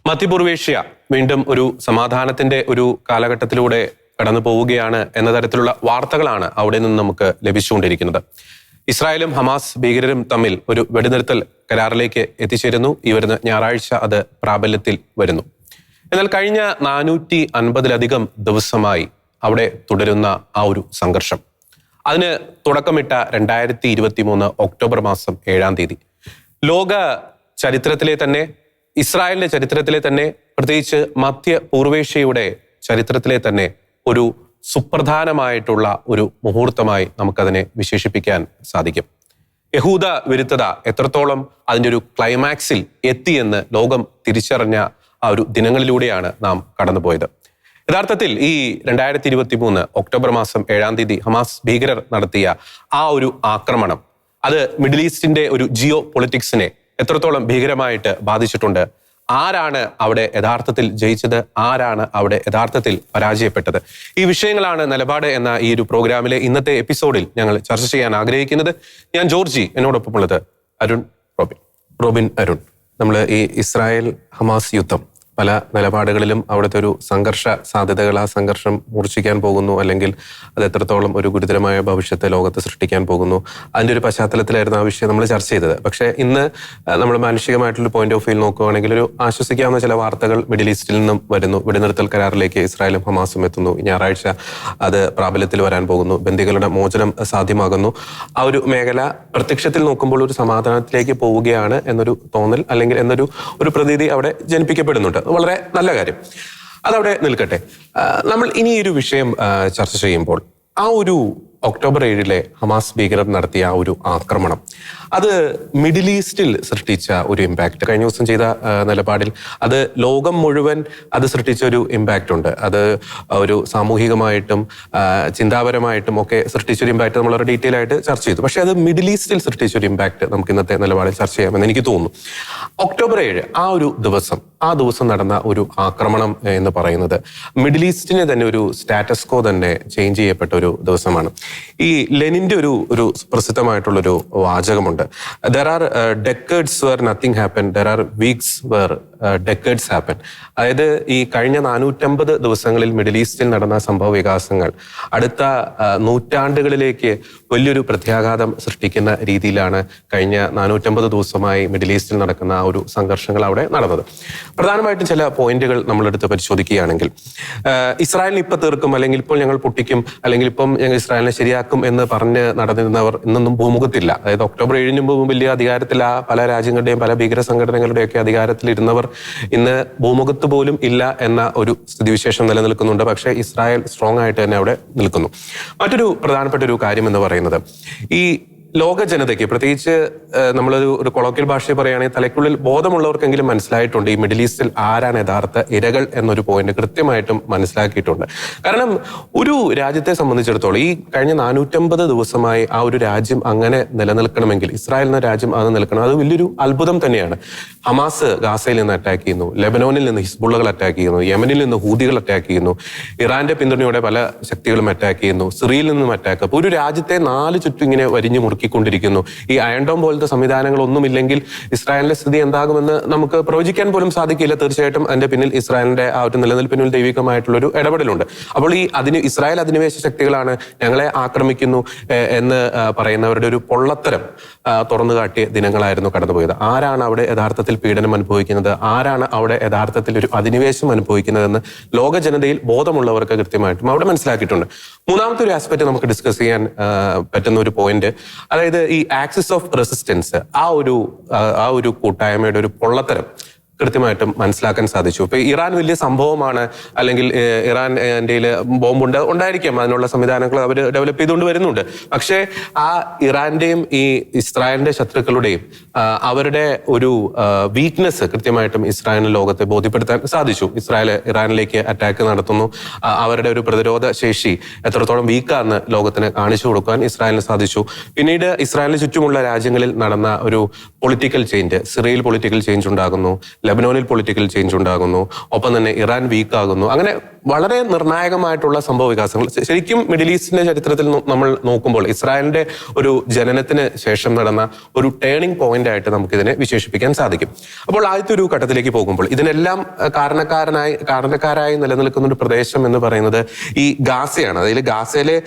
മധ്യപൂർവേഷ്യ വീണ്ടും ഒരു സമാധാനത്തിന്റെ ഒരു കാലഘട്ടത്തിലൂടെ കടന്നു പോവുകയാണ് എന്ന തരത്തിലുള്ള വാർത്തകളാണ് അവിടെ നിന്ന് നമുക്ക് ലഭിച്ചുകൊണ്ടിരിക്കുന്നത്. ഇസ്രായേലും ഹമാസ് ഭീകരരും തമ്മിൽ ഒരു വെടിനിർത്തൽ കരാറിലേക്ക് എത്തിച്ചേരുന്നു. ഈ വരുന്ന ഞായറാഴ്ച അത് പ്രാബല്യത്തിൽ വരുന്നു. എന്നാൽ കഴിഞ്ഞ 450-ലധികം ദിവസമായി അവിടെ തുടരുന്ന ആ ഒരു സംഘർഷം, അതിന് തുടക്കമിട്ട 2023 ഒക്ടോബർ മാസം 7-ാം തീയതി ലോക ചരിത്രത്തിലെ തന്നെ, ഇസ്രായേലിന്റെ ചരിത്രത്തിലെ തന്നെ, പ്രത്യേകിച്ച് മധ്യപൂർവേഷ്യയുടെ ചരിത്രത്തിലെ തന്നെ ഒരു സുപ്രധാനമായിട്ടുള്ള ഒരു മുഹൂർത്തമായി നമുക്കതിനെ വിശേഷിപ്പിക്കാൻ സാധിക്കും. യഹൂദ വിരുദ്ധത എത്രത്തോളം അതിൻ്റെ ഒരു ക്ലൈമാക്സിൽ എത്തിയെന്ന് ലോകം തിരിച്ചറിഞ്ഞ ആ ഒരു ദിനങ്ങളിലൂടെയാണ് നാം കടന്നുപോയത്. യഥാർത്ഥത്തിൽ ഈ 2023 ഒക്ടോബർ മാസം 7-ാം തീയതി ഹമാസ് ഭീകരർ നടത്തിയ ആ ഒരു ആക്രമണം, അത് മിഡിൽ ഈസ്റ്റിന്റെ ഒരു ജിയോ പൊളിറ്റിക്സിനെ എത്രത്തോളം ഭീകരമായിട്ട് ബാധിച്ചിട്ടുണ്ട്. ആരാണ് അവിടെ യഥാർത്ഥത്തിൽ ജയിച്ചത്, ആരാണ് അവിടെ യഥാർത്ഥത്തിൽ പരാജയപ്പെട്ടത്, ഈ വിഷയങ്ങളാണ് നിലപാട് എന്ന ഈ ഒരു പ്രോഗ്രാമിലെ ഇന്നത്തെ എപ്പിസോഡിൽ ഞങ്ങൾ ചർച്ച ചെയ്യാൻ ആഗ്രഹിക്കുന്നത്. ഞാൻ ജോർജി, എന്നോടൊപ്പമുള്ളത് റോബിൻ അരുൺ. നമ്മൾ ഈ ഇസ്രായേൽ ഹമാസ് യുദ്ധം പല നിലപാടുകളിലും അവിടുത്തെ ഒരു സംഘർഷ സാധ്യതകൾ, ആ സംഘർഷം മൂർച്ഛിക്കാൻ പോകുന്നു, അല്ലെങ്കിൽ അത് എത്രത്തോളം ഒരു ഗുരുതരമായ ഭവിഷ്യത്തെ ലോകത്ത് സൃഷ്ടിക്കാൻ പോകുന്നു, അതിൻ്റെ ഒരു പശ്ചാത്തലത്തിലായിരുന്നു ആ വിഷയം നമ്മൾ ചർച്ച ചെയ്തത്. പക്ഷേ ഇന്ന് നമ്മൾ മാനുഷികമായിട്ടുള്ള പോയിന്റ് ഓഫ് വ്യൂ നോക്കുകയാണെങ്കിൽ ഒരു ആശ്വസിക്കാവുന്ന ചില വാർത്തകൾ മിഡിൽ ഈസ്റ്റിൽ നിന്നും വരുന്നു. വെടിനിർത്തൽ കരാറിലേക്ക് ഇസ്രായേലും ഹമാസും എത്തുന്നു. ഞായറാഴ്ച അത് പ്രാബല്യത്തിൽ വരാൻ പോകുന്നു. ബന്ദികളുടെ മോചനം സാധ്യമാകുന്നു. ആ ഒരു മേഖല പ്രത്യക്ഷത്തിൽ നോക്കുമ്പോൾ ഒരു സമാധാനത്തിലേക്ക് പോവുകയാണ് എന്നൊരു തോന്നൽ, അല്ലെങ്കിൽ എന്നൊരു പ്രതീതി അവിടെ ജനിപ്പിക്കപ്പെടുന്നുണ്ട്. വളരെ നല്ല കാര്യം. അതവിടെ നിൽക്കട്ടെ. നമ്മൾ ഇനി ഒരു വിഷയം ചർച്ച ചെയ്യുമ്പോൾ, ആ ഒരു ഒക്ടോബർ 7 ഹമാസ് ഭീകരർ നടത്തിയ ആ ഒരു ആക്രമണം, അത് മിഡിൽ ഈസ്റ്റിൽ സൃഷ്ടിച്ച ഒരു ഇമ്പാക്ട്, കഴിഞ്ഞ ദിവസം ചെയ്ത നിലപാടിൽ അത് ലോകം മുഴുവൻ അത് സൃഷ്ടിച്ച ഒരു ഇമ്പാക്റ്റ് ഉണ്ട്. അത് ഒരു സാമൂഹികമായിട്ടും ചിന്താപരമായിട്ടും ഒക്കെ സൃഷ്ടിച്ചൊരു ഇമ്പാക്ട് നമ്മൾ വളരെ ഡീറ്റെയിൽ ആയിട്ട് ചർച്ച ചെയ്തു. പക്ഷെ അത് മിഡിൽ ഈസ്റ്റിൽ സൃഷ്ടിച്ചൊരു ഇമ്പാക്ട് നമുക്ക് ഇന്നത്തെ നിലപാടിൽ ചർച്ച ചെയ്യാമെന്ന് എനിക്ക് തോന്നുന്നു. ഒക്ടോബർ 7 ആ ദിവസം നടന്ന ഒരു ആക്രമണം എന്ന് പറയുന്നത് മിഡിൽ ഈസ്റ്റിനെ തന്നെ ഒരു സ്റ്റാറ്റസ് കോ തന്നെ ചേഞ്ച് ചെയ്യപ്പെട്ട ഒരു ദിവസമാണ്. ഈ ലെനിന്റെ ഒരു പ്രസിദ്ധമായിട്ടുള്ളൊരു വാചകമുണ്ട്. There are decades where nothing happened. There are weeks where decades happen. അതായത് ഈ കഴിഞ്ഞ 450 ദിവസങ്ങളിൽ മിഡിൽ ഈസ്റ്റിൽ നടന്ന സംഭവ വികാസങ്ങൾ അടുത്ത നൂറ്റാണ്ടുകളിലേക്ക് വലിയൊരു പ്രത്യാഘാതം സൃഷ്ടിക്കുന്ന രീതിയിലാണ് കഴിഞ്ഞ 450 ദിവസമായി മിഡിൽ ഈസ്റ്റിൽ നടക്കുന്ന ആ ഒരു സംഘർഷങ്ങൾ അവിടെ നടന്നത്. പ്രധാനമായിട്ടും ചില പോയിന്റുകൾ നമ്മളെടുത്ത് പരിശോധിക്കുകയാണെങ്കിൽ, ഇസ്രായേലിന് ഇപ്പൊ തീർക്കും, അല്ലെങ്കിൽ ഇപ്പോൾ ഞങ്ങൾ പൊട്ടിക്കും, അല്ലെങ്കിൽ ഇപ്പം ഞങ്ങൾ ഇസ്രായേലിനെ ശരിയാക്കും എന്ന് പറഞ്ഞ് നടന്നിരുന്നവർ ഇന്നൊന്നും ഭൂമുഖത്തില്ല. അതായത് ഒക്ടോബർ 7 മുമ്പ് വലിയ അധികാരത്തിൽ ആ പല രാജ്യങ്ങളുടെയും പല ഭീകര സംഘടനകളുടെയൊക്കെ അധികാരത്തിലിരുന്നവർ ഇന്ന് ഭൂമുഖത്ത് പോലും ഇല്ല എന്ന ഒരു സ്ഥിതിവിശേഷം നിലനിൽക്കുന്നുണ്ട്. പക്ഷേ ഇസ്രായേൽ സ്ട്രോങ് ആയിട്ട് തന്നെ അവിടെ നിൽക്കുന്നു. മറ്റൊരു പ്രധാനപ്പെട്ട ഒരു കാര്യം എന്ന് പറയുന്നത്, ഈ ലോക ജനതയ്ക്ക്, പ്രത്യേകിച്ച് നമ്മളൊരു കൊളോക്കിയൽ ഭാഷയിൽ പറയുകയാണെങ്കിൽ തലയ്ക്കുള്ളിൽ ബോധമുള്ളവർക്കെങ്കിലും മനസ്സിലായിട്ടുണ്ട് ഈ മിഡിൽ ഈസ്റ്റിൽ ആരാണ് യഥാർത്ഥ ഇരകൾ എന്നൊരു പോയിന്റ് കൃത്യമായിട്ടും മനസ്സിലാക്കിയിട്ടുണ്ട്. കാരണം ഒരു രാജ്യത്തെ സംബന്ധിച്ചിടത്തോളം ഈ കഴിഞ്ഞ 450 ദിവസമായി ആ ഒരു രാജ്യം അങ്ങനെ നിലനിൽക്കണമെങ്കിൽ, ഇസ്രായേൽ എന്ന രാജ്യം അത് നിൽക്കണം, അത് വലിയൊരു അത്ഭുതം തന്നെയാണ്. ഹമാസ് ഗാസയിൽ നിന്ന് അറ്റാക്ക് ചെയ്യുന്നു, ലെബനോനിൽ നിന്ന് ഹിസ്ബുള്ളകൾ അറ്റാക്ക് ചെയ്യുന്നു, യമനിൽ നിന്ന് ഹൂതികൾ അറ്റാക്ക് ചെയ്യുന്നു, ഇറാന്റെ പിന്തുണയോടെ പല ശക്തികളും അറ്റാക്ക് ചെയ്യുന്നു, സിറിയയിൽ നിന്നും അറ്റാക്ക്. അപ്പോൾ ഒരു രാജ്യത്തെ 4 ചുറ്റും ഇങ്ങനെ വരിഞ്ഞു മുറുക്കിക്കൊണ്ടിരിക്കുന്നു. ഈ അയൺ ഡോം പോലത്തെ സംവിധാനങ്ങളൊന്നുമില്ലെങ്കിൽ ഇസ്രായേലിന്റെ സ്ഥിതി എന്താകുമെന്ന് നമുക്ക് പ്രവചിക്കാൻ പോലും സാധിക്കില്ല. തീർച്ചയായിട്ടും അതിന്റെ പിന്നിൽ ഇസ്രായേലിന്റെ ആ ഒരു നിലനിൽപ്പിനുള്ള ദൈവികമായിട്ടുള്ളൊരു ഇടപെടലുണ്ട്. അപ്പോൾ ഈ ഇസ്രായേൽ അധിനിവേശ ശക്തികളാണ് ഞങ്ങളെ ആക്രമിക്കുന്നു എന്ന് പറയുന്നവരുടെ ഒരു പൊള്ളത്തരം തുറന്നു കാട്ടിയ ദിനങ്ങളായിരുന്നു കടന്നുപോയത്. ആരാണ് അവിടെ യഥാർത്ഥത്തിൽ പീഡനം അനുഭവിക്കുന്നത്, ആരാണ് അവിടെ യഥാർത്ഥത്തിൽ ഒരു അധിനിവേശം അനുഭവിക്കുന്നതെന്ന് ലോക ജനതയിൽ ബോധമുള്ളവർക്ക് കൃത്യമായിട്ടും അവിടെ മനസ്സിലാക്കിയിട്ടുണ്ട്. മൂന്നാമത്തെ ഒരു ആസ്പെക്ട് നമുക്ക് ഡിസ്കസ് ചെയ്യാൻ പറ്റുന്ന ഒരു പോയിന്റ്, അതായത് ഈ ആക്സിസ് ഓഫ് റെസിസ്റ്റൻസ്, ആ ഒരു കൂട്ടായ്മയുടെ ഒരു പൊള്ളത്തരം കൃത്യമായിട്ടും മനസ്സിലാക്കാൻ സാധിച്ചു. ഇപ്പൊ ഇറാൻ വലിയ സംഭവമാണ്, അല്ലെങ്കിൽ ഇറാൻ്റെ ബോംബുണ്ട്, ഉണ്ടായിരിക്കാം, അതിനുള്ള സംവിധാനങ്ങൾ അവർ ഡെവലപ്പ് ചെയ്തുകൊണ്ട് വരുന്നുണ്ട്. പക്ഷേ ആ ഇറാന്റെയും ഈ ഇസ്രായേലിന്റെ ശത്രുക്കളുടെയും അവരുടെ ഒരു വീക്ക്നെസ് കൃത്യമായിട്ടും ഇസ്രായേലിന് ലോകത്തെ ബോധ്യപ്പെടുത്താൻ സാധിച്ചു. ഇസ്രായേൽ ഇറാനിലേക്ക് അറ്റാക്ക് നടത്തുന്നു, അവരുടെ ഒരു പ്രതിരോധ ശേഷി എത്രത്തോളം വീക്കാന്ന് ലോകത്തിന് കാണിച്ചു കൊടുക്കാൻ ഇസ്രായേലിന് സാധിച്ചു. പിന്നീട് ഇസ്രായേലിന് ചുറ്റുമുള്ള രാജ്യങ്ങളിൽ നടന്ന ഒരു പൊളിറ്റിക്കൽ ചേഞ്ച്, സിറിയയിൽ പൊളിറ്റിക്കൽ ചേഞ്ച് ഉണ്ടാകുന്നു, ലെബനോനിൽ പൊളിറ്റിക്കൽ ചേഞ്ച് ഉണ്ടാകുന്നു, ഒപ്പം തന്നെ ഇറാൻ വീക്ക് ആകുന്നു. അങ്ങനെ വളരെ നിർണായകമായിട്ടുള്ള സംഭവ വികാസങ്ങൾ ശരിക്കും മിഡിൽ ഈസ്റ്റിന്റെ ചരിത്രത്തിൽ നമ്മൾ നോക്കുമ്പോൾ ഇസ്രായേലിന്റെ ഒരു ജനനത്തിന് ശേഷം നടന്ന ഒരു ടേണിംഗ് പോയിന്റ് ആയിട്ട് നമുക്കിതിനെ വിശേഷിപ്പിക്കാൻ സാധിക്കും. അപ്പോൾ ആദ്യത്തെ ഒരു ഘട്ടത്തിലേക്ക് പോകുമ്പോൾ ഇതിനെല്ലാം കാരണക്കാരായി നിലനിൽക്കുന്ന ഒരു പ്രദേശം എന്ന് പറയുന്നത് ഈ ഗാസയാണ്. അതിൽ ഗാസയിലെ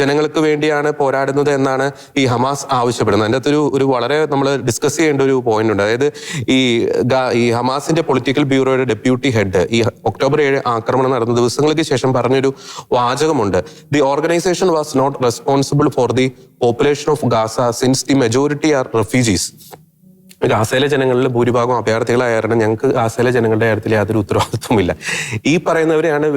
ജനങ്ങൾക്ക് വേണ്ടിയാണ് പോരാടുന്നത് എന്നാണ് ഈ ഹമാസ് ആവശ്യപ്പെടുന്നത്. അതിൻ്റെ അകത്തൊരു വളരെ നമ്മൾ ഡിസ്കസ് ചെയ്യേണ്ട ഒരു പോയിന്റ് ഉണ്ട്. അതായത് ഈ ഹമാസിന്റെ പൊളിറ്റിക്കൽ ബ്യൂറോയുടെ ഡെപ്യൂട്ടി ഹെഡ് ഈ ഒക്ടോബർ 7 ആക്രമണം നടന്ന ദിവസങ്ങൾക്ക് ശേഷം പറഞ്ഞൊരു വാചകമുണ്ട്. The organisation was not responsible for the population of Gaza since the majority are refugees. ഗാസയിലെ ജനങ്ങളിൽ ഭൂരിഭാഗം അഭയാർത്ഥികളായ ഞങ്ങൾക്ക് ഗാസയിലെ ജനങ്ങളുടെ കാര്യത്തിൽ യാതൊരു ഉത്തരവാദിത്വമില്ല. ഈ പറയുന്നവരെയാണ്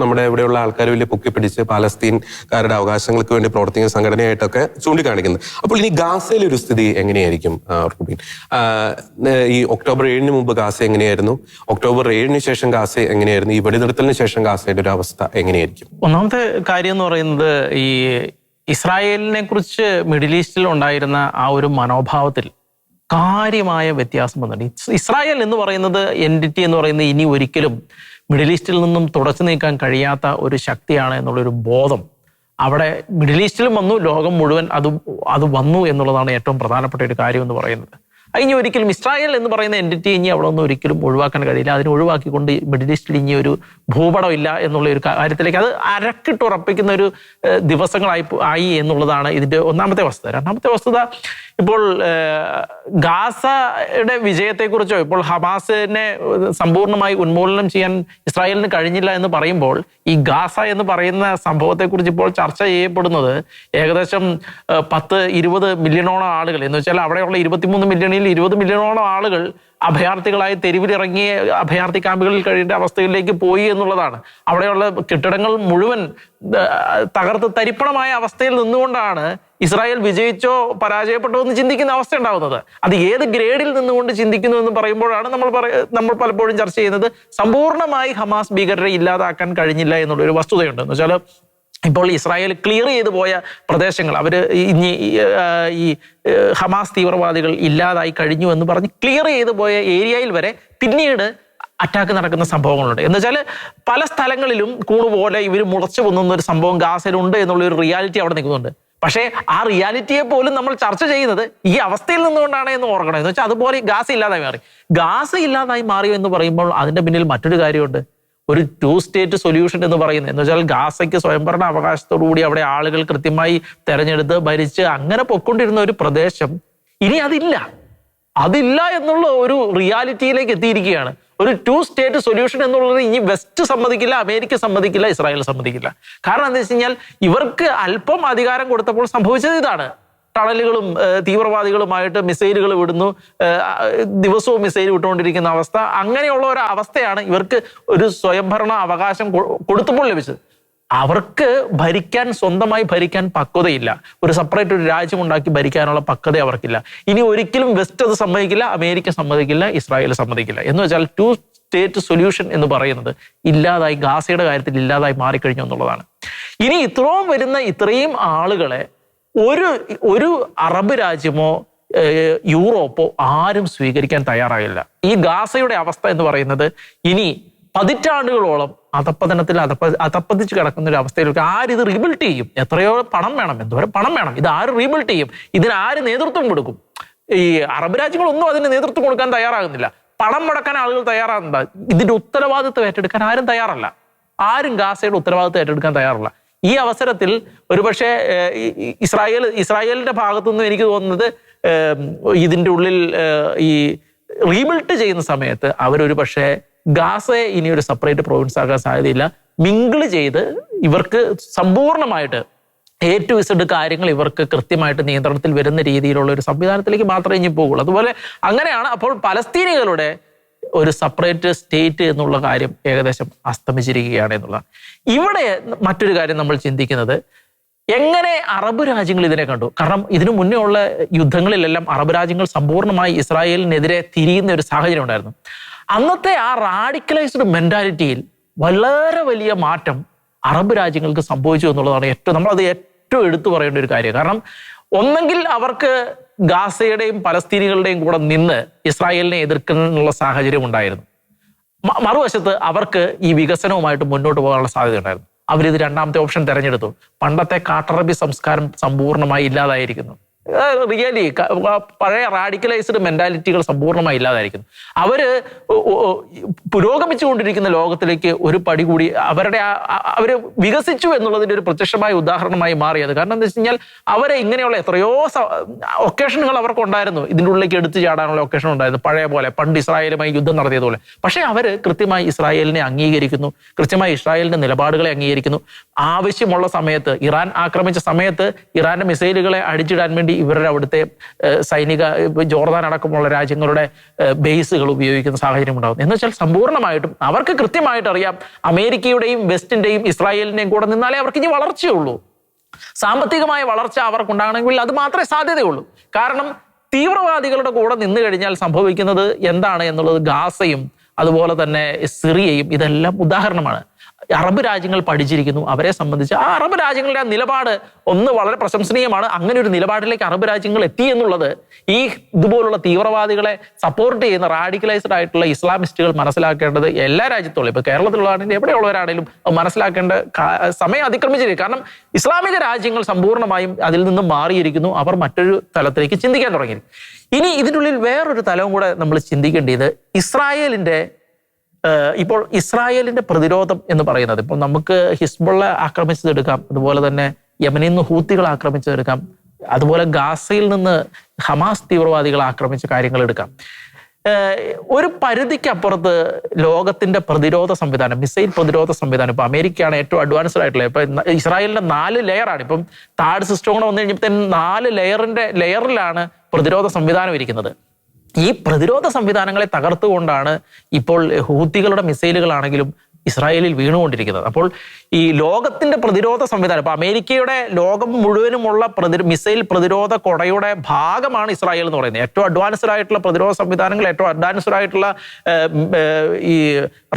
നമ്മുടെ ഇവിടെയുള്ള ആൾക്കാർ വലിയ പൊക്കിപ്പിടിച്ച് പാലസ്തീൻകാരുടെ അവകാശങ്ങൾക്ക് വേണ്ടി പ്രവർത്തിക്കുന്ന സംഘടനയായിട്ടൊക്കെ ചൂണ്ടിക്കാണിക്കുന്നത്. അപ്പോൾ ഇനി ഗാസയിലെ ഒരു സ്ഥിതി എങ്ങനെയായിരിക്കും റുബീൻ? ഈ ഒക്ടോബർ 7 മുമ്പ് ഗാസ എങ്ങനെയായിരുന്നു? ഒക്ടോബർ 7 ശേഷം ഗാസ എങ്ങനെയായിരുന്നു? ഈ വെടിനിർത്തലിന് ശേഷം ഗാസയുടെ ഒരു അവസ്ഥ എങ്ങനെയായിരിക്കും? ഒന്നാമത്തെ കാര്യം എന്ന് പറയുന്നത്, ഈ ഇസ്രായേലിനെ കുറിച്ച് മിഡിൽ ഈസ്റ്റിൽ ഉണ്ടായിരുന്ന ആ ഒരു മനോഭാവത്തിൽ കാര്യമായ വ്യത്യാസം വന്നിട്ടുണ്ട്. ഇസ്രായേൽ എന്ന് പറയുന്നത്, എൻറ്റിറ്റി എന്ന് പറയുന്നത് ഇനി ഒരിക്കലും മിഡിൽ ഈസ്റ്റിൽ നിന്നും തുടച്ചു നീക്കാൻ കഴിയാത്ത ഒരു ശക്തിയാണ് എന്നുള്ളൊരു ബോധം അവിടെ മിഡിൽ ഈസ്റ്റിലും വന്നു, ലോകം മുഴുവൻ അത് വന്നു എന്നുള്ളതാണ് ഏറ്റവും പ്രധാനപ്പെട്ട ഒരു കാര്യം എന്ന് പറയുന്നത്. ഇനി ഒരിക്കലും ഇസ്രായേൽ എന്ന് പറയുന്ന എൻറ്റിറ്റി ഇനി അവിടെ ഒന്നും ഒരിക്കലും ഒഴിവാക്കാൻ കഴിയില്ല. അതിനെ ഒഴിവാക്കിക്കൊണ്ട് മിഡിൽ ഈസ്റ്റിൽ ഇനി ഒരു ഭൂപടം ഇല്ല എന്നുള്ള ഒരു കാര്യത്തിലേക്ക് അത് അരക്കിട്ടുറപ്പിക്കുന്ന ഒരു ദിവസങ്ങളായി എന്നുള്ളതാണ് ഇതിൻ്റെ ഒന്നാമത്തെ വസ്തുത. രണ്ടാമത്തെ വസ്തുത, ഇപ്പോൾ ഗാസയുടെ വിജയത്തെക്കുറിച്ചോ ഇപ്പോൾ ഹമാസിനെ സമ്പൂർണ്ണമായി ഉന്മൂലനം ചെയ്യാൻ ഇസ്രായേലിന് കഴിഞ്ഞില്ല എന്ന് പറയുമ്പോൾ, ഈ ഗാസ എന്ന് പറയുന്ന സംഭവത്തെക്കുറിച്ച് ഇപ്പോൾ ചർച്ച ചെയ്യപ്പെടുന്നത് ഏകദേശം 10-20 മില്യണോളം ആളുകൾ, എന്ന് വെച്ചാൽ അവിടെയുള്ള 23 മില്യണിൽ 20 മില്യണോളം ആളുകൾ അഭയാർത്ഥികളായി തെരുവിലിറങ്ങിയ അഭയാർത്ഥി ക്യാമ്പുകളിൽ കഴിയേണ്ട അവസ്ഥയിലേക്ക് പോയി എന്നുള്ളതാണ്. അവിടെയുള്ള കെട്ടിടങ്ങൾ മുഴുവൻ തകർത്ത് തരിപ്പണമായ അവസ്ഥയിൽ നിന്നുകൊണ്ടാണ് ഇസ്രായേൽ വിജയിച്ചോ പരാജയപ്പെട്ടോ എന്ന് ചിന്തിക്കുന്ന അവസ്ഥ ഉണ്ടാകുന്നത്. അത് ഏത് ഗ്രേഡിൽ നിന്നുകൊണ്ട് ചിന്തിക്കുന്നു എന്ന് പറയുമ്പോഴാണ് നമ്മൾ പലപ്പോഴും ചർച്ച ചെയ്യുന്നത് സമ്പൂർണ്ണമായി ഹമാസ് ഭീകരരെ ഇല്ലാതാക്കാൻ കഴിഞ്ഞില്ല എന്നുള്ളൊരു വസ്തുതയുണ്ട്. എന്ന് വെച്ചാൽ ഇപ്പോൾ ഇസ്രായേൽ ക്ലിയർ ചെയ്തു പോയ പ്രദേശങ്ങൾ ഈ ഹമാസ് തീവ്രവാദികൾ ഇല്ലാതായി കഴിഞ്ഞു എന്ന് പറഞ്ഞ് ക്ലിയർ ചെയ്തു പോയ ഏരിയയിൽ വരെ പിന്നീട് അറ്റാക്ക് നടക്കുന്ന സംഭവങ്ങളുണ്ട്. എന്ന് വെച്ചാൽ പല സ്ഥലങ്ങളിലും കൂണുപോലെ ഇവർ മുളച്ചു പൊന്നുന്ന ഒരു സംഭവം ഗാസയിലുണ്ട് എന്നുള്ളൊരു റിയാലിറ്റി അവിടെ നിൽക്കുന്നുണ്ട്. പക്ഷേ ആ റിയാലിറ്റിയെ പോലും നമ്മൾ ചർച്ച ചെയ്യുന്നത് ഈ അവസ്ഥയിൽ നിന്നുകൊണ്ടാണ് എന്ന് ഓർക്കണം. എന്ന് വെച്ചാൽ അതുപോലെ ഗാസ ഇല്ലാതായി മാറി എന്ന് പറയുമ്പോൾ അതിന്റെ പിന്നിൽ മറ്റൊരു കാര്യമുണ്ട്. ഒരു 2 സ്റ്റേറ്റ് സൊല്യൂഷൻ എന്ന് പറയുന്നത്, എന്ന് വെച്ചാൽ ഗാസയ്ക്ക് സ്വയംഭരണ അവകാശത്തോടുകൂടി അവിടെ ആളുകൾ കൃത്യമായി തെരഞ്ഞെടുത്ത് ഭരിച്ച് അങ്ങനെ പൊക്കൊണ്ടിരുന്ന ഒരു പ്രദേശം ഇനി അതില്ല എന്നുള്ള ഒരു റിയാലിറ്റിയിലേക്ക് എത്തിയിരിക്കുകയാണ്. ഒരു 2 സ്റ്റേറ്റ് സൊല്യൂഷൻ എന്നുള്ളത് ഇനി വെസ്റ്റ് സമ്മതിക്കില്ല, അമേരിക്ക സമ്മതിക്കില്ല, ഇസ്രായേൽ സമ്മതിക്കില്ല. കാരണം എന്താ വെച്ച് കഴിഞ്ഞാൽ ഇവർക്ക് അല്പം അധികാരം കൊടുത്തപ്പോൾ സംഭവിച്ചത് ഇതാണ്. ടണലുകളും തീവ്രവാദികളുമായിട്ട് മിസൈലുകൾ വിടുന്നു, ദിവസവും മിസൈൽ വിട്ടുകൊണ്ടിരിക്കുന്ന അവസ്ഥ. അങ്ങനെയുള്ള ഒരു അവസ്ഥയാണ് ഇവർക്ക് ഒരു സ്വയംഭരണ അവകാശം കൊടുത്തപ്പോൾ ലഭിച്ചത്. അവർക്ക് സ്വന്തമായി ഭരിക്കാൻ പക്വതയില്ല. ഒരു സെപ്പറേറ്റ് ഒരു രാജ്യം ഉണ്ടാക്കി ഭരിക്കാനുള്ള പക്വത അവർക്കില്ല. ഇനി ഒരിക്കലും വെസ്റ്റ് അത് സമ്മതിക്കില്ല, അമേരിക്ക സമ്മതിക്കില്ല, ഇസ്രായേൽ സമ്മതിക്കില്ല. എന്ന് വെച്ചാൽ 2 സ്റ്റേറ്റ് സൊല്യൂഷൻ എന്ന് പറയുന്നത് ഗാസയുടെ കാര്യത്തിൽ ഇല്ലാതായി മാറിക്കഴിഞ്ഞു എന്നുള്ളതാണ്. ഇനി ഇത്രയും ആളുകളെ ഒരു അറബ് രാജ്യമോ യൂറോപ്പോ ആരും സ്വീകരിക്കാൻ തയ്യാറാകില്ല. ഈ ഗാസയുടെ അവസ്ഥ എന്ന് പറയുന്നത് ഇനി പതിറ്റാണ്ടുകളോളം അതപ്പതിച്ച് കിടക്കുന്ന ഒരു അവസ്ഥയിലേക്ക് ആരിത് റീബിൽഡ് ചെയ്യും? എത്രയോ പണം വേണം, എന്തോരം പണം വേണം, ഇത് ആര് റീബിൽഡ് ചെയ്യും? ഇതിനാര് നേതൃത്വം കൊടുക്കും? ഈ അറബ് രാജ്യങ്ങളൊന്നും അതിന് നേതൃത്വം കൊടുക്കാൻ തയ്യാറാകുന്നില്ല. പണം മുടക്കാൻ ആളുകൾ തയ്യാറാകുന്നില്ല. ഇതിന്റെ ഉത്തരവാദിത്വം ഏറ്റെടുക്കാൻ ആരും തയ്യാറല്ല. ആരും ഗാസയുടെ ഉത്തരവാദിത്വം ഏറ്റെടുക്കാൻ തയ്യാറല്ല. ഈ അവസരത്തിൽ ഒരുപക്ഷെ ഇസ്രായേലിന്റെ ഭാഗത്തുനിന്നും എനിക്ക് തോന്നുന്നത് ഇതിൻ്റെ ഉള്ളിൽ ഈ റീബിൽഡ് ചെയ്യുന്ന സമയത്ത് അവരൊരു പക്ഷേ ഗാസയെ ഇനി ഒരു സെപ്പറേറ്റ് പ്രൊവിൻസ് ആക്കാൻ സാധ്യതയില്ല. മിങ്കിള് ചെയ്ത് ഇവർക്ക് സമ്പൂർണ്ണമായിട്ട് A to Z കാര്യങ്ങൾ ഇവർക്ക് കൃത്യമായിട്ട് നിയന്ത്രണത്തിൽ വരുന്ന രീതിയിലുള്ള ഒരു സംവിധാനത്തിലേക്ക് മാത്രമേ ഇനി പോകുള്ളൂ. അതുപോലെ അങ്ങനെയാണ് അപ്പോൾ പലസ്തീനികളുടെ ഒരു സെപ്പറേറ്റ് സ്റ്റേറ്റ് എന്നുള്ള കാര്യം ഏകദേശം അസ്തമിച്ചിരിക്കുകയാണ് എന്നുള്ളതാണ്. ഇവിടെ മറ്റൊരു കാര്യം നമ്മൾ ചിന്തിക്കുന്നത്, എങ്ങനെ അറബ് രാജ്യങ്ങൾ ഇതിനെ കണ്ടു? കാരണം ഇതിനു മുന്നേ ഉള്ള യുദ്ധങ്ങളിലെല്ലാം അറബ് രാജ്യങ്ങൾ സമ്പൂർണ്ണമായി ഇസ്രായേലിനെതിരെ തിരിയുന്ന ഒരു സാഹചര്യം ഉണ്ടായിരുന്നു. അന്നത്തെ ആ റാഡിക്കലൈസ്ഡ് മെന്റാലിറ്റിയിൽ വളരെ വലിയ മാറ്റം അറബ് രാജ്യങ്ങൾക്ക് സംഭവിച്ചു എന്നുള്ളതാണ് നമ്മളത് ഏറ്റവും എടുത്തു പറയേണ്ട ഒരു കാര്യം. കാരണം ഒന്നെങ്കിൽ അവർക്ക് ഗാസയുടെയും പലസ്തീനികളുടെയും കൂടെ നിന്ന് ഇസ്രായേലിനെ എതിർക്കാനുള്ള സാഹചര്യം ഉണ്ടായിരുന്നു. മറുവശത്ത് അവർക്ക് ഈ വികസനവുമായിട്ട് മുന്നോട്ട് പോകാനുള്ള സാധ്യത ഉണ്ടായിരുന്നു. അവരിത് രണ്ടാമത്തെ ഓപ്ഷൻ തിരഞ്ഞെടുത്തു. പണ്ടത്തെ കാട്ടറബി സംസ്കാരം സമ്പൂർണ്ണമായി ഇല്ലാതായിരിക്കുന്നു. റിയലി പഴയ റാഡിക്കലൈസ്ഡ് മെന്റാലിറ്റികൾ സമ്പൂർണ്ണമായി ഇല്ലാതായിരിക്കുന്നു. പുരോഗമിച്ചുകൊണ്ടിരിക്കുന്ന ലോകത്തിലേക്ക് ഒരു പടി കൂടി അവര് വികസിച്ചു എന്നുള്ളതിന്റെ ഒരു പ്രത്യക്ഷമായ ഉദാഹരണമായി മാറിയത്. കാരണം എന്താ വെച്ച് കഴിഞ്ഞാൽ അവരെ ഇങ്ങനെയുള്ള എത്രയോ ഒക്കേഷനുകൾ അവർക്ക് ഉണ്ടായിരുന്നു. ഇതിൻ്റെ ഉള്ളിലേക്ക് എടുത്തു ചാടാനുള്ള ഒക്കേഷൻ ഉണ്ടായിരുന്നു, പഴയ പോലെ പണ്ട് ഇസ്രായേലുമായി യുദ്ധം നടത്തിയതുപോലെ. പക്ഷേ അവര് കൃത്യമായി ഇസ്രായേലിനെ അംഗീകരിക്കുന്നു, കൃത്യമായി ഇസ്രായേലിന്റെ നിലപാടുകളെ അംഗീകരിക്കുന്നു. ആവശ്യമുള്ള സമയത്ത്, ഇറാൻ ആക്രമിച്ച സമയത്ത് ഇറാന്റെ മിസൈലുകളെ അടിച്ചിടാൻ വേണ്ടി ഇവരുടെ അവിടുത്തെ സൈനിക, ജോർദാൻ അടക്കമുള്ള രാജ്യങ്ങളുടെ ബേസുകൾ ഉപയോഗിക്കുന്ന സാഹചര്യം ഉണ്ടാകുന്നു. എന്ന് വെച്ചാൽ സമ്പൂർണ്ണമായിട്ടും അവർക്ക് കൃത്യമായിട്ട് അറിയാം, അമേരിക്കയുടെയും വെസ്റ്റിന്റെയും ഇസ്രായേലിന്റെയും കൂടെ നിന്നാലേ അവർക്ക് ഇനി വളർച്ചയുള്ളൂ. സാമ്പത്തികമായ വളർച്ച അവർക്കുണ്ടാകണമെങ്കിൽ അത് മാത്രമേ സാധ്യതയുള്ളൂ. കാരണം തീവ്രവാദികളുടെ കൂടെ നിന്ന് കഴിഞ്ഞാൽ സംഭവിക്കുന്നത് എന്താണ് എന്നുള്ളത് ഗാസയും അതുപോലെ തന്നെ സിറിയയും ഇതെല്ലാം ഉദാഹരണമാണ്. അറബ് രാജ്യങ്ങൾ പഠിച്ചിരിക്കുന്നു. അവരെ സംബന്ധിച്ച് ആ അറബ് രാജ്യങ്ങളുടെ ആ നിലപാട് ഒന്ന് വളരെ പ്രശംസനീയമാണ്. അങ്ങനെ ഒരു നിലപാടിലേക്ക് അറബ് രാജ്യങ്ങൾ എത്തി എന്നുള്ളത് ഈ ഇതുപോലുള്ള തീവ്രവാദികളെ സപ്പോർട്ട് ചെയ്യുന്ന റാഡിക്കലൈസ്ഡ് ആയിട്ടുള്ള ഇസ്ലാമിസ്റ്റുകൾ മനസ്സിലാക്കേണ്ടത് എല്ലാ രാജ്യത്തുള്ള, ഇപ്പൊ കേരളത്തിലുള്ളതാണെങ്കിലും എവിടെയുള്ളവരാണെങ്കിലും മനസ്സിലാക്കേണ്ട സമയം അതിക്രമിച്ചിരിക്കും. കാരണം ഇസ്ലാമിക രാജ്യങ്ങൾ സമ്പൂർണ്ണമായും അതിൽ നിന്നും മാറിയിരിക്കുന്നു. അവർ മറ്റൊരു തലത്തിലേക്ക് ചിന്തിക്കാൻ തുടങ്ങിയിരിക്കും. ഇനി ഇതിനുള്ളിൽ വേറൊരു തലവും കൂടെ നമ്മൾ ചിന്തിക്കേണ്ടത് ഇപ്പോൾ ഇസ്രായേലിന്റെ പ്രതിരോധം എന്ന് പറയുന്നത്, ഇപ്പോൾ നമുക്ക് ഹിസ്ബുള്ള ആക്രമിച്ചതെടുക്കാം, അതുപോലെ തന്നെ യമനിൽ നിന്ന് ഹൂത്തികൾ ആക്രമിച്ചതെടുക്കാം, അതുപോലെ ഗാസയിൽ നിന്ന് ഹമാസ് തീവ്രവാദികൾ ആക്രമിച്ച കാര്യങ്ങൾ എടുക്കാം. ഒരു പരിധിക്കപ്പുറത്ത് ലോകത്തിന്റെ പ്രതിരോധ സംവിധാനം, മിസൈൽ പ്രതിരോധ സംവിധാനം, ഇപ്പൊ അമേരിക്കയാണ് ഏറ്റവും അഡ്വാൻസ്ഡ് ആയിട്ടുള്ളത്. ഇപ്പൊ ഇസ്രായേലിന്റെ 4 ലെയറാണ്. ഇപ്പം താഡ് സിസ്റ്റം കൂടെ വന്നു കഴിഞ്ഞപ്പോൾ 4 ലെയറിലാണ് പ്രതിരോധ സംവിധാനം ഇരിക്കുന്നത്. ഈ പ്രതിരോധ സംവിധാനങ്ങളെ തകർത്തുകൊണ്ടാണ് ഇപ്പോൾ ഹൂത്തികളുടെ മിസൈലുകളാണെങ്കിലും ഇസ്രായേലിൽ വീണുകൊണ്ടിരിക്കുന്നത്. അപ്പോൾ ഈ ലോകത്തിന്റെ പ്രതിരോധ സംവിധാനം, ഇപ്പൊ അമേരിക്കയുടെ ലോകം മുഴുവനുമുള്ള മിസൈൽ പ്രതിരോധ കൊടയുടെ ഭാഗമാണ് ഇസ്രായേൽ എന്ന് പറയുന്നത്. ഏറ്റവും അഡ്വാൻസ്ഡ് ആയിട്ടുള്ള പ്രതിരോധ സംവിധാനങ്ങൾ, ഏറ്റവും അഡ്വാൻസ്ഡ് ആയിട്ടുള്ള ഈ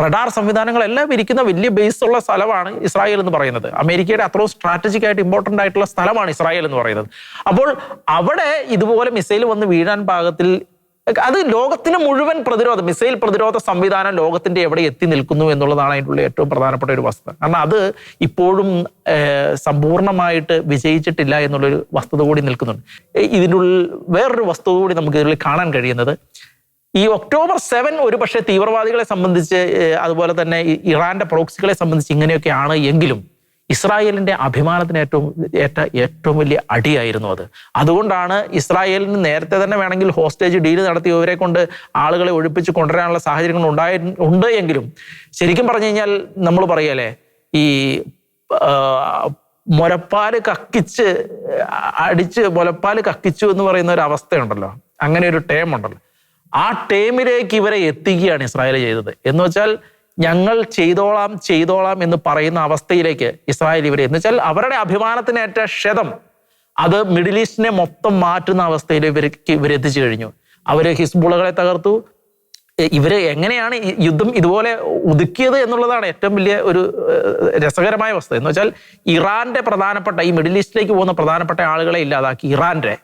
റഡാർ സംവിധാനങ്ങളെല്ലാം ഇരിക്കുന്ന വലിയ ബേസ് ഉള്ള സ്ഥലമാണ് ഇസ്രായേൽ എന്ന് പറയുന്നത്. അമേരിക്കയുടെ അത്രയും സ്ട്രാറ്റജിക് ആയിട്ട് ഇമ്പോർട്ടൻ്റ് ആയിട്ടുള്ള സ്ഥലമാണ് ഇസ്രായേൽ എന്ന് പറയുന്നത്. അപ്പോൾ അവിടെ ഇതുപോലെ മിസൈൽ വന്ന് വീഴാൻ പാകത്തിൽ അത് ലോകത്തിന് മുഴുവൻ മിസൈൽ പ്രതിരോധ സംവിധാനം ലോകത്തിന്റെ എവിടെ എത്തി നിൽക്കുന്നു എന്നുള്ളതാണ് അതിൻ്റെ ഏറ്റവും പ്രധാനപ്പെട്ട ഒരു വസ്തുത. കാരണം അത് ഇപ്പോഴും സമ്പൂർണ്ണമായിട്ട് വിജയിച്ചിട്ടില്ല എന്നുള്ളൊരു വസ്തുത കൂടി നിൽക്കുന്നുണ്ട്. ഇതിനുള്ളിൽ വേറൊരു വസ്തുത കൂടി നമുക്ക് ഇതിൽ കാണാൻ കഴിയുന്നത്, ഈ October 7 ഒരു പക്ഷേ തീവ്രവാദികളെ സംബന്ധിച്ച്, അതുപോലെ തന്നെ ഇറാന്റെ പ്രോക്സികളെ സംബന്ധിച്ച് ഇങ്ങനെയൊക്കെയാണ് എങ്കിലും ഇസ്രായേലിന്റെ അഭിമാനത്തിന് ഏറ്റവും വലിയ അടിയായിരുന്നു അത്. അതുകൊണ്ടാണ് ഇസ്രായേലിന് നേരത്തെ തന്നെ വേണമെങ്കിൽ ഹോസ്റ്റേജ് ഡീൽ നടത്തി ഇവരെ കൊണ്ട് ആളുകളെ ഒഴിപ്പിച്ച് കൊണ്ടുവരാനുള്ള സാഹചര്യങ്ങൾ ഉണ്ട് എങ്കിലും ശരിക്കും പറഞ്ഞു കഴിഞ്ഞാൽ നമ്മൾ പറയല്ലേ, ഈ മുലപ്പാല് കക്കിച്ചു എന്ന് പറയുന്ന ഒരു അവസ്ഥയുണ്ടല്ലോ, അങ്ങനെ ഒരു ടേം ഉണ്ടല്ലോ. ആ ടേമിലേക്ക് ഇവരെ എത്തിക്കുകയാണ് ഇസ്രായേൽ ചെയ്തത്. എന്ന് വെച്ചാൽ ഞങ്ങൾ ചെയ്തോളാം എന്ന് പറയുന്ന അവസ്ഥയിലേക്ക് ഇസ്രായേൽ ഇവരെ, എന്ന് വെച്ചാൽ അവരുടെ അഭിമാനത്തിനേറ്റ ക്ഷതം അത് മിഡിൽ ഈസ്റ്റിനെ മൊത്തം മാറ്റുന്ന അവസ്ഥയിൽ ഇവരെത്തിച്ചു കഴിഞ്ഞു. അവര് ഹിസ്ബുള്ളകളെ തകർത്തു. ഇവര് എങ്ങനെയാണ് യുദ്ധം ഇതുപോലെ ഒതുക്കിയത് എന്നുള്ളതാണ് ഏറ്റവും വലിയ ഒരു രസകരമായ വസ്തുത. എന്ന് വെച്ചാൽ ഇറാന്റെ പ്രധാനപ്പെട്ട, ഈ മിഡിൽ ഈസ്റ്റിലേക്ക് പോകുന്ന പ്രധാനപ്പെട്ട ആളുകളെ ഇല്ലാതാക്കി, ഇറാന്റെ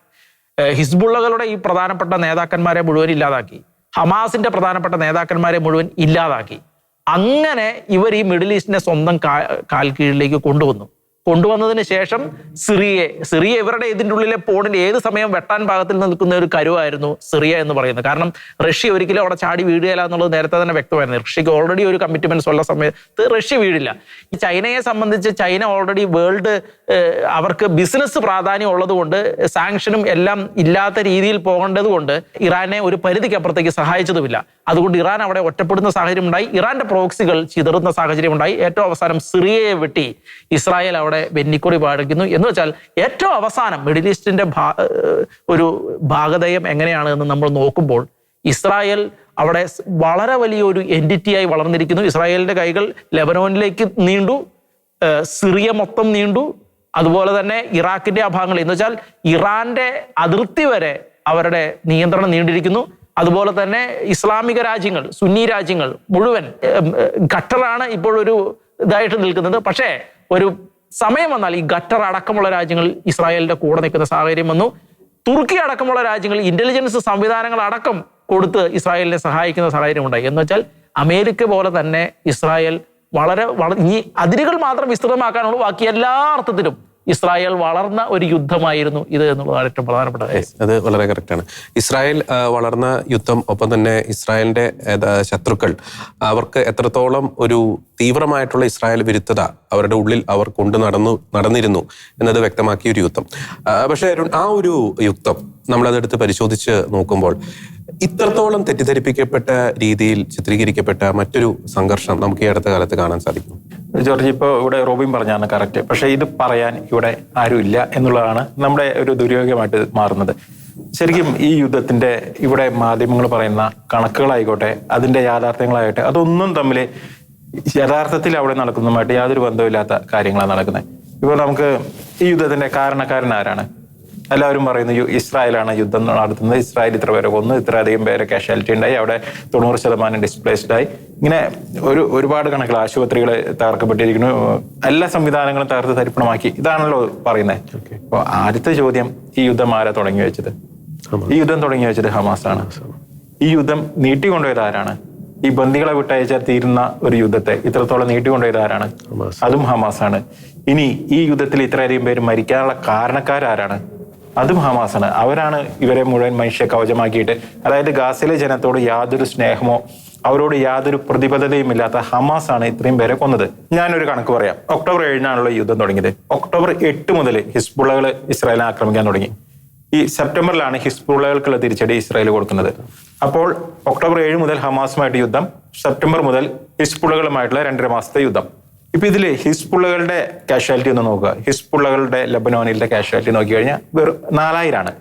ഹിസ്ബുള്ളകളുടെ ഈ പ്രധാനപ്പെട്ട നേതാക്കന്മാരെ മുഴുവൻ ഇല്ലാതാക്കി, ഹമാസിന്റെ പ്രധാനപ്പെട്ട നേതാക്കന്മാരെ മുഴുവൻ ഇല്ലാതാക്കി. അങ്ങനെ ഇവർ ഈ മിഡിൽ ഈസ്റ്റിനെ സ്വന്തം കാൽ കീഴിലേക്ക് കൊണ്ടുവന്നതിന് ശേഷം സിറിയ ഇവരുടെ ഇതിൻ്റെ ഉള്ളിലെ പോണിൽ ഏത് സമയം വെട്ടാൻ പാകത്തിൽ നിൽക്കുന്ന ഒരു കരുവായിരുന്നു സിറിയ എന്ന് പറയുന്നത്. കാരണം റഷ്യ ഒരിക്കലും അവിടെ ചാടി വീഴുകയില്ല എന്നുള്ളത് നേരത്തെ തന്നെ വ്യക്തമായിരുന്നു. റഷ്യക്ക് ഓൾറെഡി ഒരു കമ്മിറ്റ്മെന്റ്സ് ഉള്ള സമയത്ത് റഷ്യ വീഴില്ല. ഈ ചൈനയെ സംബന്ധിച്ച് ചൈന ഓൾറെഡി വേൾഡ് അവർക്ക് ബിസിനസ് പ്രാധാന്യം ഉള്ളതുകൊണ്ട് സാങ്ഷനും എല്ലാം ഇല്ലാത്ത രീതിയിൽ പോകേണ്ടത് കൊണ്ട് ഇറാനെ ഒരു പരിധിക്കപ്പുറത്തേക്ക് സഹായിച്ചതുമില്ല. അതുകൊണ്ട് ഇറാൻ അവിടെ ഒറ്റപ്പെടുന്ന സാഹചര്യം ഉണ്ടായി. ഇറാന്റെ പ്രോക്സികൾ ചിതറുന്ന സാഹചര്യം ഉണ്ടായി. ഏറ്റവും അവസാനം സിറിയയെ വെട്ടി ഇസ്രായേൽ അവിടെ വെന്നിക്കുറി പാടിക്കുന്നു. എന്ന് വെച്ചാൽ ഏറ്റവും അവസാനം മിഡിൽ ഈസ്റ്റിന്റെ ഒരു ഭാഗധേയം എങ്ങനെയാണ് എന്ന് നമ്മൾ നോക്കുമ്പോൾ ഇസ്രായേൽ അവിടെ വളരെ വലിയൊരു എൻറ്റിറ്റിയായി വളർന്നിരിക്കുന്നു. ഇസ്രായേലിന്റെ കൈകൾ ലെബനോനിലേക്ക് നീണ്ടു, സിറിയ മൊത്തം നീണ്ടു, അതുപോലെ തന്നെ ഇറാഖിന്റെ ആ ഭാഗങ്ങൾ, എന്ന് വെച്ചാൽ ഇറാന്റെ അതിർത്തി വരെ അവരുടെ നിയന്ത്രണം നീണ്ടിരിക്കുന്നു. അതുപോലെ തന്നെ ഇസ്ലാമിക രാജ്യങ്ങൾ, സുന്നി രാജ്യങ്ങൾ മുഴുവൻ, ഖത്തറാണ് ഇപ്പോഴൊരു ഇതായിട്ട് നിൽക്കുന്നത്. പക്ഷേ ഒരു സമയം വന്നാൽ ഈ ഖത്തർ അടക്കമുള്ള രാജ്യങ്ങൾ ഇസ്രായേലിന്റെ കൂടെ നിൽക്കുന്ന സാഹചര്യം വന്നു. തുർക്കി അടക്കമുള്ള രാജ്യങ്ങൾ ഇന്റലിജൻസ് സംവിധാനങ്ങൾ അടക്കം കൊടുത്ത് ഇസ്രായേലിനെ സഹായിക്കുന്ന സാഹചര്യം ഉണ്ടായി. എന്ന് വെച്ചാൽ അമേരിക്ക പോലെ തന്നെ ഇസ്രായേൽ വളരെ ഇനി അതിരുകൾ മാത്രം വിസ്തൃതമാക്കാനുള്ളൂ, ബാക്കി എല്ലാ അർത്ഥത്തിലും ഇസ്രായേൽ വളർന്ന ഒരു യുദ്ധമായിരുന്നു ഇത് എന്നുള്ളതാണ് ഏറ്റവും പ്രധാനപ്പെട്ട കാര്യം. അത് വളരെ കറക്റ്റാണ്. ഇസ്രായേൽ വളർന്ന യുദ്ധം, ഒപ്പം തന്നെ ഇസ്രായേലിന്റെ ശത്രുക്കൾ അവർക്ക് എത്രത്തോളം ഒരു തീവ്രമായിട്ടുള്ള ഇസ്രായേൽ വിരുദ്ധത അവരുടെ ഉള്ളിൽ അവർ നടന്നിരുന്നു എന്നത് വ്യക്തമാക്കിയ ഒരു യുദ്ധം. പക്ഷേ ആ ഒരു യുദ്ധം നമ്മളതെടുത്ത് പരിശോധിച്ച് നോക്കുമ്പോൾ ഇത്രത്തോളം തെറ്റിദ്ധരിപ്പിക്കപ്പെട്ട രീതിയിൽ ചിത്രീകരിക്കപ്പെട്ട മറ്റൊരു സംഘർഷം നമുക്ക് ഈ അടുത്ത കാലത്ത് കാണാൻ സാധിക്കും. ജോർജ്, ഇപ്പോൾ ഇവിടെ റോബിൻ പറഞ്ഞാണ് കറക്റ്റ്. പക്ഷെ ഇത് പറയാൻ ഇവിടെ ആരും ഇല്ല എന്നുള്ളതാണ് നമ്മുടെ ഒരു ദുര്യോഗമായിട്ട് മാറുന്നത്. ശരിക്കും ഈ യുദ്ധത്തിന്റെ ഇവിടെ മാധ്യമങ്ങൾ പറയുന്ന കണക്കുകളായിക്കോട്ടെ, അതിന്റെ യാഥാർത്ഥ്യങ്ങളായിട്ടെ, അതൊന്നും തമ്മിൽ യഥാർത്ഥത്തിൽ അവിടെ നടക്കുന്നതുമായിട്ട് യാതൊരു ബന്ധമില്ലാത്ത കാര്യങ്ങളാണ് നടക്കുന്നത്. ഇപ്പോൾ നമുക്ക് ഈ യുദ്ധത്തിന്റെ കാരണക്കാരൻ ആരാണ്? എല്ലാവരും പറയുന്നു ഇസ്രായേലാണ് യുദ്ധം നടത്തുന്നത്, ഇസ്രായേൽ ഇത്ര പേരെ കൊന്നു, ഇത്രയധികം പേരെ കാഷ്വാലിറ്റി ഉണ്ടായി, അവിടെ 90% ഡിസ്പ്ലേസ്ഡ് ആയി, ഇങ്ങനെ ഒരുപാട് കണക്കുകൾ, ആശുപത്രികൾ തകർക്കപ്പെട്ടിരിക്കുന്നു, എല്ലാ സംവിധാനങ്ങളും തകർത്ത് തരിപ്പണമാക്കി, ഇതാണല്ലോ പറയുന്നത്. അപ്പോൾ ആദ്യത്തെ ചോദ്യം, ഈ യുദ്ധം ആരാ തുടങ്ങി വെച്ചത്? ഈ യുദ്ധം തുടങ്ങി വെച്ചത് ഹമാസാണ്. ഈ യുദ്ധം നീട്ടിക്കൊണ്ടുപോയത് ആരാണ്? ഈ ബന്ദികളെ വിട്ടയച്ചാൽ തീരുന്ന ഒരു യുദ്ധത്തെ ഇത്രത്തോളം നീട്ടിക്കൊണ്ടുപോയത് ആരാണ്? അതും ഹമാസാണ്. ഇനി ഈ യുദ്ധത്തിൽ ഇത്രയധികം പേര് മരിക്കാനുള്ള കാരണക്കാരാരാണ്? അതും ഹമാസാണ്. അവരാണ് ഇവരെ മുഴുവൻ മനുഷ്യ കവചമാക്കിയിട്ട്, അതായത് ഗാസയിലെ ജനത്തോട് യാതൊരു സ്നേഹമോ അവരോട് യാതൊരു പ്രതിബദ്ധതയും ഇല്ലാത്ത ഹമാസാണ് ഇത്രയും പേരെ കൊന്നത്. ഞാനൊരു കണക്ക് പറയാം. ഒക്ടോബർ 7 യുദ്ധം തുടങ്ങിയത്. ഒക്ടോബർ 8 മുതൽ ഹിസ്ബുള്ളകൾ ഇസ്രായേലിനെ ആക്രമിക്കാൻ തുടങ്ങി. ഈ സെപ്റ്റംബറിലാണ് ഹിസ്ബുള്ളകൾക്കുള്ള തിരിച്ചടി ഇസ്രായേൽ കൊടുക്കുന്നത്. അപ്പോൾ ഒക്ടോബർ 7 മുതൽ ഹമാസുമായിട്ട് യുദ്ധം, സെപ്റ്റംബർ മുതൽ ഹിസ്ബുള്ളകളുമായിട്ടുള്ള 2.5 മാസത്തെ യുദ്ധം. ഇപ്പൊ ഇതില് ഹിസ്ബുള്ളകളുടെ കാഷ്വാലിറ്റി ഒന്ന് നോക്കുക. ഹിസ്ബുള്ളകളുടെ ലബനോനിലെ കാഷ്വാലിറ്റി നോക്കി കഴിഞ്ഞാൽ വെറും 4000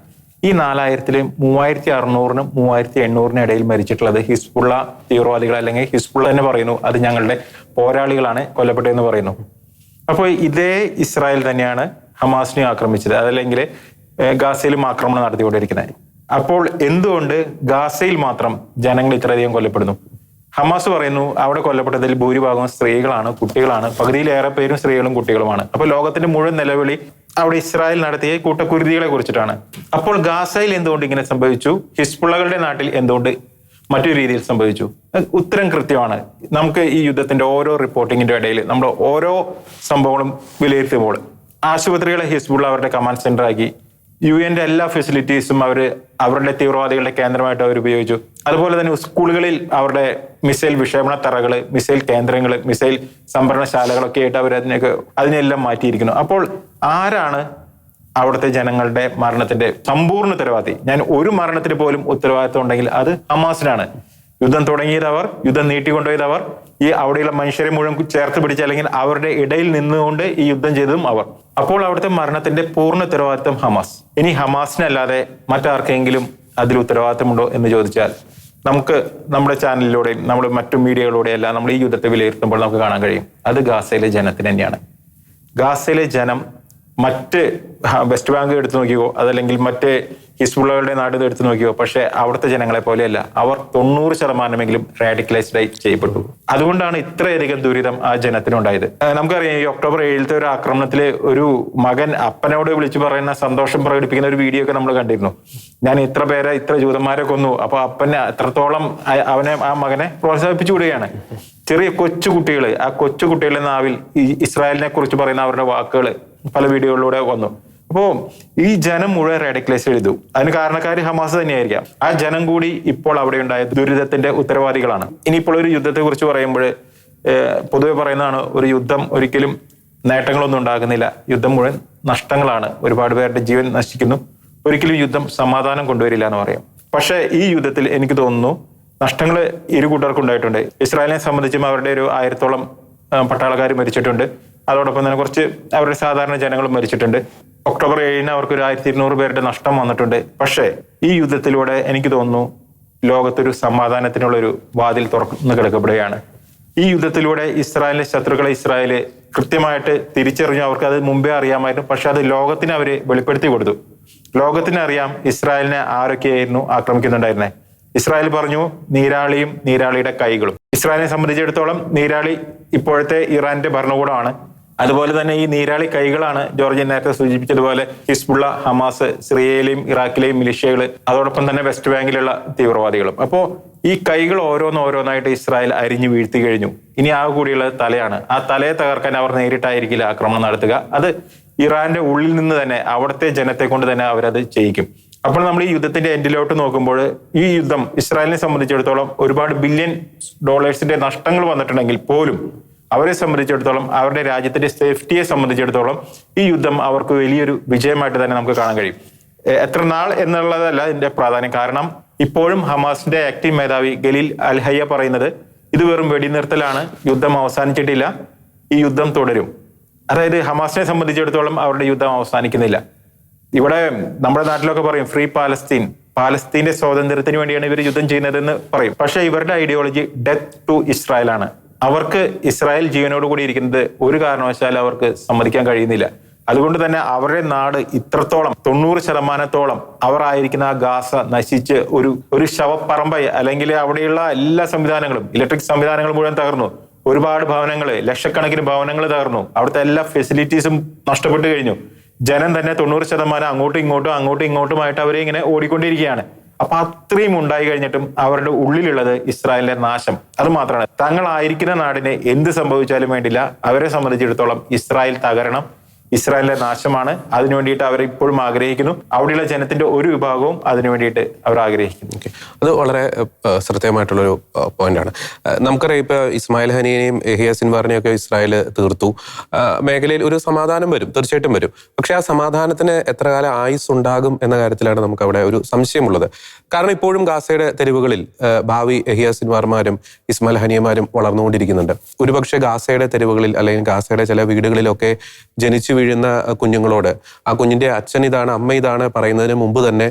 ഈ 4000-ൽ 3600-നും 3800-നും ഇടയിൽ മരിച്ചിട്ടുള്ളത് ഹിസ്ബുള്ള തീവ്രവാദികൾ, അല്ലെങ്കിൽ ഹിസ്ബുള്ള തന്നെ പറയുന്നു അത് ഞങ്ങളുടെ പോരാളികളാണ് കൊല്ലപ്പെട്ടതെന്ന് പറയുന്നു. അപ്പോൾ ഇതേ ഇസ്രായേൽ തന്നെയാണ് ഹമാസിനെ ആക്രമിച്ചത്, അതല്ലെങ്കിൽ ഗാസയിലും ആക്രമണം നടത്തിക്കൊണ്ടിരിക്കുന്നത്. അപ്പോൾ എന്തുകൊണ്ട് ഗാസയിൽ മാത്രം ജനങ്ങൾ ഇത്രയധികം കൊല്ലപ്പെടുന്നു? ഹമാസ് പറയുന്നു അവിടെ കൊല്ലപ്പെട്ടതിൽ ഭൂരിഭാഗവും സ്ത്രീകളാണ്, കുട്ടികളാണ്, പകുതിയിലേറെ പേരും സ്ത്രീകളും കുട്ടികളുമാണ്. അപ്പൊ ലോകത്തിന്റെ മുഴുവൻ നിലവിളി അവിടെ ഇസ്രായേൽ നടത്തിയ കൂട്ടക്കുരുതികളെ കുറിച്ചിട്ടാണ്. അപ്പോൾ ഗാസയിൽ എന്തുകൊണ്ട് ഇങ്ങനെ സംഭവിച്ചു? ഹിസ്ബുള്ളകളുടെ നാട്ടിൽ എന്തുകൊണ്ട് മറ്റൊരു രീതിയിൽ സംഭവിച്ചു? ഉത്തരം കൃത്യമാണ്. നമുക്ക് ഈ യുദ്ധത്തിന്റെ ഓരോ റിപ്പോർട്ടിങ്ങിന്റെ ഇടയിൽ നമ്മൾ ഓരോ സംഭവങ്ങളും വിലയിരുത്തുമ്പോൾ ആശുപത്രികളെ ഹിസ്ബുള്ള അവരുടെ കമാൻഡ് സെന്റർ ആക്കി, UN എല്ലാ ഫെസിലിറ്റീസും അവരുടെ തീവ്രവാദികളുടെ കേന്ദ്രമായിട്ട് അവർ ഉപയോഗിച്ചു. അതുപോലെ തന്നെ സ്കൂളുകളിൽ അവരുടെ മിസൈൽ വിക്ഷേപണ തറകള്, മിസൈൽ കേന്ദ്രങ്ങള്, മിസൈൽ സംഭരണശാലകളൊക്കെ ആയിട്ട് അവർ അതിനെല്ലാം മാറ്റിയിരിക്കുന്നു. അപ്പോൾ ആരാണ് അവിടുത്തെ ജനങ്ങളുടെ മരണത്തിന്റെ സമ്പൂർണ്ണ ഉത്തരവാദി? ഞാൻ ഒരു മരണത്തിന് പോലും ഉത്തരവാദിത്വം ഉണ്ടെങ്കിൽ അത് ഹമാസിനാണ്. യുദ്ധം തുടങ്ങിയത് അവർ, യുദ്ധം നീട്ടിക്കൊണ്ടുപോയത് അവർ, ഈ അവിടെയുള്ള മനുഷ്യരെ മുഴുവൻ ചേർത്ത് പിടിച്ച് അല്ലെങ്കിൽ അവരുടെ ഇടയിൽ നിന്നുകൊണ്ട് ഈ യുദ്ധം ചെയ്തതും അവർ. അപ്പോൾ അവിടുത്തെ മരണത്തിന്റെ പൂർണ്ണ ഉത്തരവാദിത്വം ഹമാസ്. ഇനി ഹമാസിനല്ലാതെ മറ്റാർക്കെങ്കിലും അതിൽ ഉത്തരവാദിത്തമുണ്ടോ എന്ന് ചോദിച്ചാൽ നമുക്ക് നമ്മുടെ ചാനലിലൂടെയും നമ്മൾ മറ്റു മീഡിയകളിലൂടെയും എല്ലാം നമ്മൾ ഈ യുദ്ധത്തെ വിലയിരുത്തുമ്പോൾ നമുക്ക് കാണാൻ കഴിയും അത് ഗാസയിലെ ജനത്തിന് തന്നെയാണ്. ഗാസയിലെ ജനം മറ്റ് വെസ്റ്റ് ബാങ്ക് എടുത്തു നോക്കിയോ, അതല്ലെങ്കിൽ മറ്റ് ഹിസ്ബുള്ളകളുടെ നാട് എടുത്തു നോക്കിയോ, പക്ഷെ അവിടുത്തെ ജനങ്ങളെ പോലെയല്ല. അവർ 90% റാഡിക്കലൈസ്ഡ് ആയി ചെയ്യപ്പെട്ടു. അതുകൊണ്ടാണ് ഇത്രയധികം ദുരിതം ആ ജനത്തിനുണ്ടായത്. നമുക്കറിയാം, ഈ ഒക്ടോബർ 7 ഒരു ആക്രമണത്തില് ഒരു മകൻ അപ്പനോട് വിളിച്ചു പറയുന്ന സന്തോഷം പ്രകടിപ്പിക്കുന്ന ഒരു വീഡിയോ ഒക്കെ നമ്മൾ കണ്ടിരുന്നു. ഞാൻ ഇത്ര ജൂതന്മാരെ കൊന്നു. അപ്പൊ അപ്പനെ എത്രത്തോളം ആ മകനെ പ്രോത്സാഹിപ്പിച്ചു വിടുകയാണ്. ചെറിയ കൊച്ചുകുട്ടികള്, ആ കൊച്ചുകുട്ടികളുടെ നാവിൽ ഈ ഇസ്രായേലിനെ കുറിച്ച് പറയുന്ന അവരുടെ വാക്കുകൾ പല വീഡിയോകളിലൂടെ വന്നു. അപ്പോ ഈ ജനം മുഴുവൻ റാഡിക്കലൈസ് ചെയ്തു. അതിന് കാരണക്കാര് ഹമാസ് തന്നെയായിരിക്കാം. ആ ജനം കൂടി ഇപ്പോൾ അവിടെ ഉണ്ടായ ദുരിതത്തിന്റെ ഉത്തരവാദികളാണ്. ഇനിയിപ്പോൾ ഒരു യുദ്ധത്തെ കുറിച്ച് പറയുമ്പോൾ പൊതുവെ പറയുന്നതാണ്, ഒരു യുദ്ധം ഒരിക്കലും നേട്ടങ്ങളൊന്നും ഉണ്ടാകുന്നില്ല. യുദ്ധം മുഴുവൻ നഷ്ടങ്ങളാണ്. ഒരുപാട് പേരുടെ ജീവൻ നശിക്കുന്നു. ഒരിക്കലും യുദ്ധം സമാധാനം കൊണ്ടുവരില്ല എന്ന് പറയാം. പക്ഷെ ഈ യുദ്ധത്തിൽ എനിക്ക് തോന്നുന്നു നഷ്ടങ്ങൾ ഇരു കൂട്ടർക്കും ഉണ്ടായിട്ടുണ്ട്. ഇസ്രായേലിനെ സംബന്ധിച്ചും അവരുടെ ഒരു 1000-ഓളം പട്ടാളക്കാർ മരിച്ചിട്ടുണ്ട്. അതോടൊപ്പം തന്നെ കുറച്ച് അവരുടെ സാധാരണ ജനങ്ങളും മരിച്ചിട്ടുണ്ട്. ഒക്ടോബർ 7 അവർക്ക് ഒരു 1200 പേരുടെ നഷ്ടം വന്നിട്ടുണ്ട്. പക്ഷേ ഈ യുദ്ധത്തിലൂടെ എനിക്ക് തോന്നുന്നു ലോകത്തൊരു സമാധാനത്തിനുള്ളൊരു വാതിൽ തുറന്നു കിടക്കപ്പെടുകയാണ്. ഈ യുദ്ധത്തിലൂടെ ഇസ്രായേലിന്റെ ശത്രുക്കളെ ഇസ്രായേല് കൃത്യമായിട്ട് തിരിച്ചറിഞ്ഞു. അവർക്ക് അത് മുമ്പേ അറിയാമായിരുന്നു. പക്ഷെ അത് ലോകത്തിന് അവര് വെളിപ്പെടുത്തി കൊടുത്തു. ലോകത്തിനറിയാം ഇസ്രായേലിനെ ആരൊക്കെയായിരുന്നു ആക്രമിക്കുന്നുണ്ടായിരുന്നത്. ഇസ്രായേൽ പറഞ്ഞു നീരാളിയും നീരാളിയുടെ കൈകളും. ഇസ്രായേലിനെ സംബന്ധിച്ചിടത്തോളം നീരാളി ഇപ്പോഴത്തെ ഇറാന്റെ ഭരണകൂടമാണ്. അതുപോലെ തന്നെ ഈ നീരാളി കൈകളാണ് ജോർജ് നേരത്തെ സൂചിപ്പിച്ചതുപോലെ ഹിസ്ബുള്ള, ഹമാസ്, സിറിയയിലെയും ഇറാഖിലെയും മിലിഷ്യകൾ, അതോടൊപ്പം തന്നെ വെസ്റ്റ് ബാങ്കിലുള്ള തീവ്രവാദികളും. അപ്പോ ഈ കൈകൾ ഓരോന്നായിട്ട് ഇസ്രായേൽ അരിഞ്ഞു വീഴ്ത്തി കഴിഞ്ഞു. ഇനി ആ കൂടിയുള്ളത് തലയാണ്. ആ തലയെ തകർക്കാൻ അവർ നേരിട്ടായിരിക്കില്ല ആക്രമണം നടത്തുക. അത് ഇറാന്റെ ഉള്ളിൽ നിന്ന് തന്നെ അവിടുത്തെ ജനത്തെ കൊണ്ട് തന്നെ അവരത് ചെയ്യിക്കും. അപ്പോൾ നമ്മൾ ഈ യുദ്ധത്തിന്റെ എൻഡിലോട്ട് നോക്കുമ്പോൾ ഈ യുദ്ധം ഇസ്രായേലിനെ സംബന്ധിച്ചിടത്തോളം ഒരുപാട് ബില്യൺ ഡോളേഴ്സിന്റെ നഷ്ടങ്ങൾ വന്നിട്ടുണ്ടെങ്കിൽ പോലും അവരെ സംബന്ധിച്ചിടത്തോളം, അവരുടെ രാജ്യത്തിന്റെ സേഫ്റ്റിയെ സംബന്ധിച്ചിടത്തോളം ഈ യുദ്ധം അവർക്ക് വലിയൊരു വിജയമായിട്ട് തന്നെ നമുക്ക് കാണാൻ കഴിയും. എത്ര നാൾ എന്നുള്ളതല്ല ഇതിന്റെ പ്രാധാന്യം. കാരണം ഇപ്പോഴും ഹമാസിന്റെ ആക്ടീവ് മേധാവി ഗലീൽ അൽഹയ്യ പറയുന്നത് ഇത് വെറും വെടിനിർത്തലാണ്, യുദ്ധം അവസാനിച്ചിട്ടില്ല, ഈ യുദ്ധം തുടരും. അതായത് ഹമാസിനെ സംബന്ധിച്ചിടത്തോളം അവരുടെ യുദ്ധം അവസാനിക്കുന്നില്ല. ഇവിടെ നമ്മുടെ നാട്ടിലൊക്കെ പറയും ഫ്രീ പാലസ്തീൻ, പാലസ്തീന്റെ സ്വാതന്ത്ര്യത്തിന് വേണ്ടിയാണ് ഇവർ യുദ്ധം ചെയ്യുന്നതെന്ന് പറയും. പക്ഷെ ഇവരുടെ ഐഡിയോളജി ഡെത്ത് ടു ഇസ്രായേൽ ആണ്. അവർക്ക് ഇസ്രായേൽ ജീവനോടുകൂടി ഇരിക്കുന്നത് ഒരു കാരണവശാലും അവർക്ക് സമ്മതിക്കാൻ കഴിയുന്നില്ല. അതുകൊണ്ട് തന്നെ അവരുടെ നാട് ഇത്രത്തോളം 90% അവർ ആയിരിക്കുന്ന ആ ഗാസ നശിച്ച് ഒരു ശവപ്പറമ്പായി, അല്ലെങ്കിൽ അവിടെയുള്ള എല്ലാ സംവിധാനങ്ങളും, ഇലക്ട്രിക് സംവിധാനങ്ങൾ മുഴുവൻ തകർന്നു. ഒരുപാട് ഭവനങ്ങൾ, ലക്ഷക്കണക്കിന് ഭവനങ്ങൾ തകർന്നു. അവിടുത്തെ എല്ലാ ഫെസിലിറ്റീസും നഷ്ടപ്പെട്ടു കഴിഞ്ഞു. ജനം തന്നെ 90% അങ്ങോട്ടും ഇങ്ങോട്ടുമായിട്ട് അവരെ ഇങ്ങനെ ഓടിക്കൊണ്ടിരിക്കുകയാണ്. അപ്പൊ അത്രയും ഉണ്ടായി കഴിഞ്ഞിട്ടും അവരുടെ ഉള്ളിലുള്ളത് ഇസ്രായേലിന്റെ നാശം. അത് മാത്രമാണ്. തങ്ങളായിരിക്കുന്ന നാടിന് എന്ത് സംഭവിച്ചാലും വേണ്ടില്ല, അവരെ സംബന്ധിച്ചിടത്തോളം ഇസ്രായേൽ തകരണം, ഇസ്രായേലിന്റെ നാശമാണ്. അതിനു വേണ്ടിയിട്ട് അവർ ഇപ്പോഴും ആഗ്രഹിക്കുന്നു. അവിടെയുള്ള ജനത്തിന്റെ ഒരു വിഭാഗവും അതിനു വേണ്ടിയിട്ട് അവർ ആഗ്രഹിക്കുന്നു. അത് വളരെ ശ്രദ്ധേയമായിട്ടുള്ളൊരു പോയിന്റാണ്. നമുക്കറിയാം, ഇപ്പൊ ഇസ്മായിൽ ഹനിയെയും യഹിയ സിൻവാറിനെയും ഒക്കെ ഇസ്രായേൽ തീർത്തു. മേഖലയിൽ ഒരു സമാധാനം വരും, തീർച്ചയായിട്ടും വരും. പക്ഷെ ആ സമാധാനത്തിന് എത്ര കാലം ആയുസ് ഉണ്ടാകും എന്ന കാര്യത്തിലാണ് നമുക്ക് അവിടെ ഒരു സംശയമുള്ളത്. കാരണം ഇപ്പോഴും ഗാസയുടെ തെരുവുകളിൽ ഭാവി യഹിയ സിൻവാർമാരും ഇസ്മായിൽ ഹനിയമാരും വളർന്നുകൊണ്ടിരിക്കുന്നുണ്ട്. ഒരുപക്ഷെ ഗാസയുടെ തെരുവുകളിൽ അല്ലെങ്കിൽ ഗാസയുടെ ചില വീടുകളിലൊക്കെ ജനിച്ചു വീഴുന്ന കുഞ്ഞുങ്ങളോട് ആ കുഞ്ഞിന്റെ അച്ഛൻ ഇതാണ്, അമ്മ ഇതാണ് പറയുന്നതിന് മുമ്പ് തന്നെ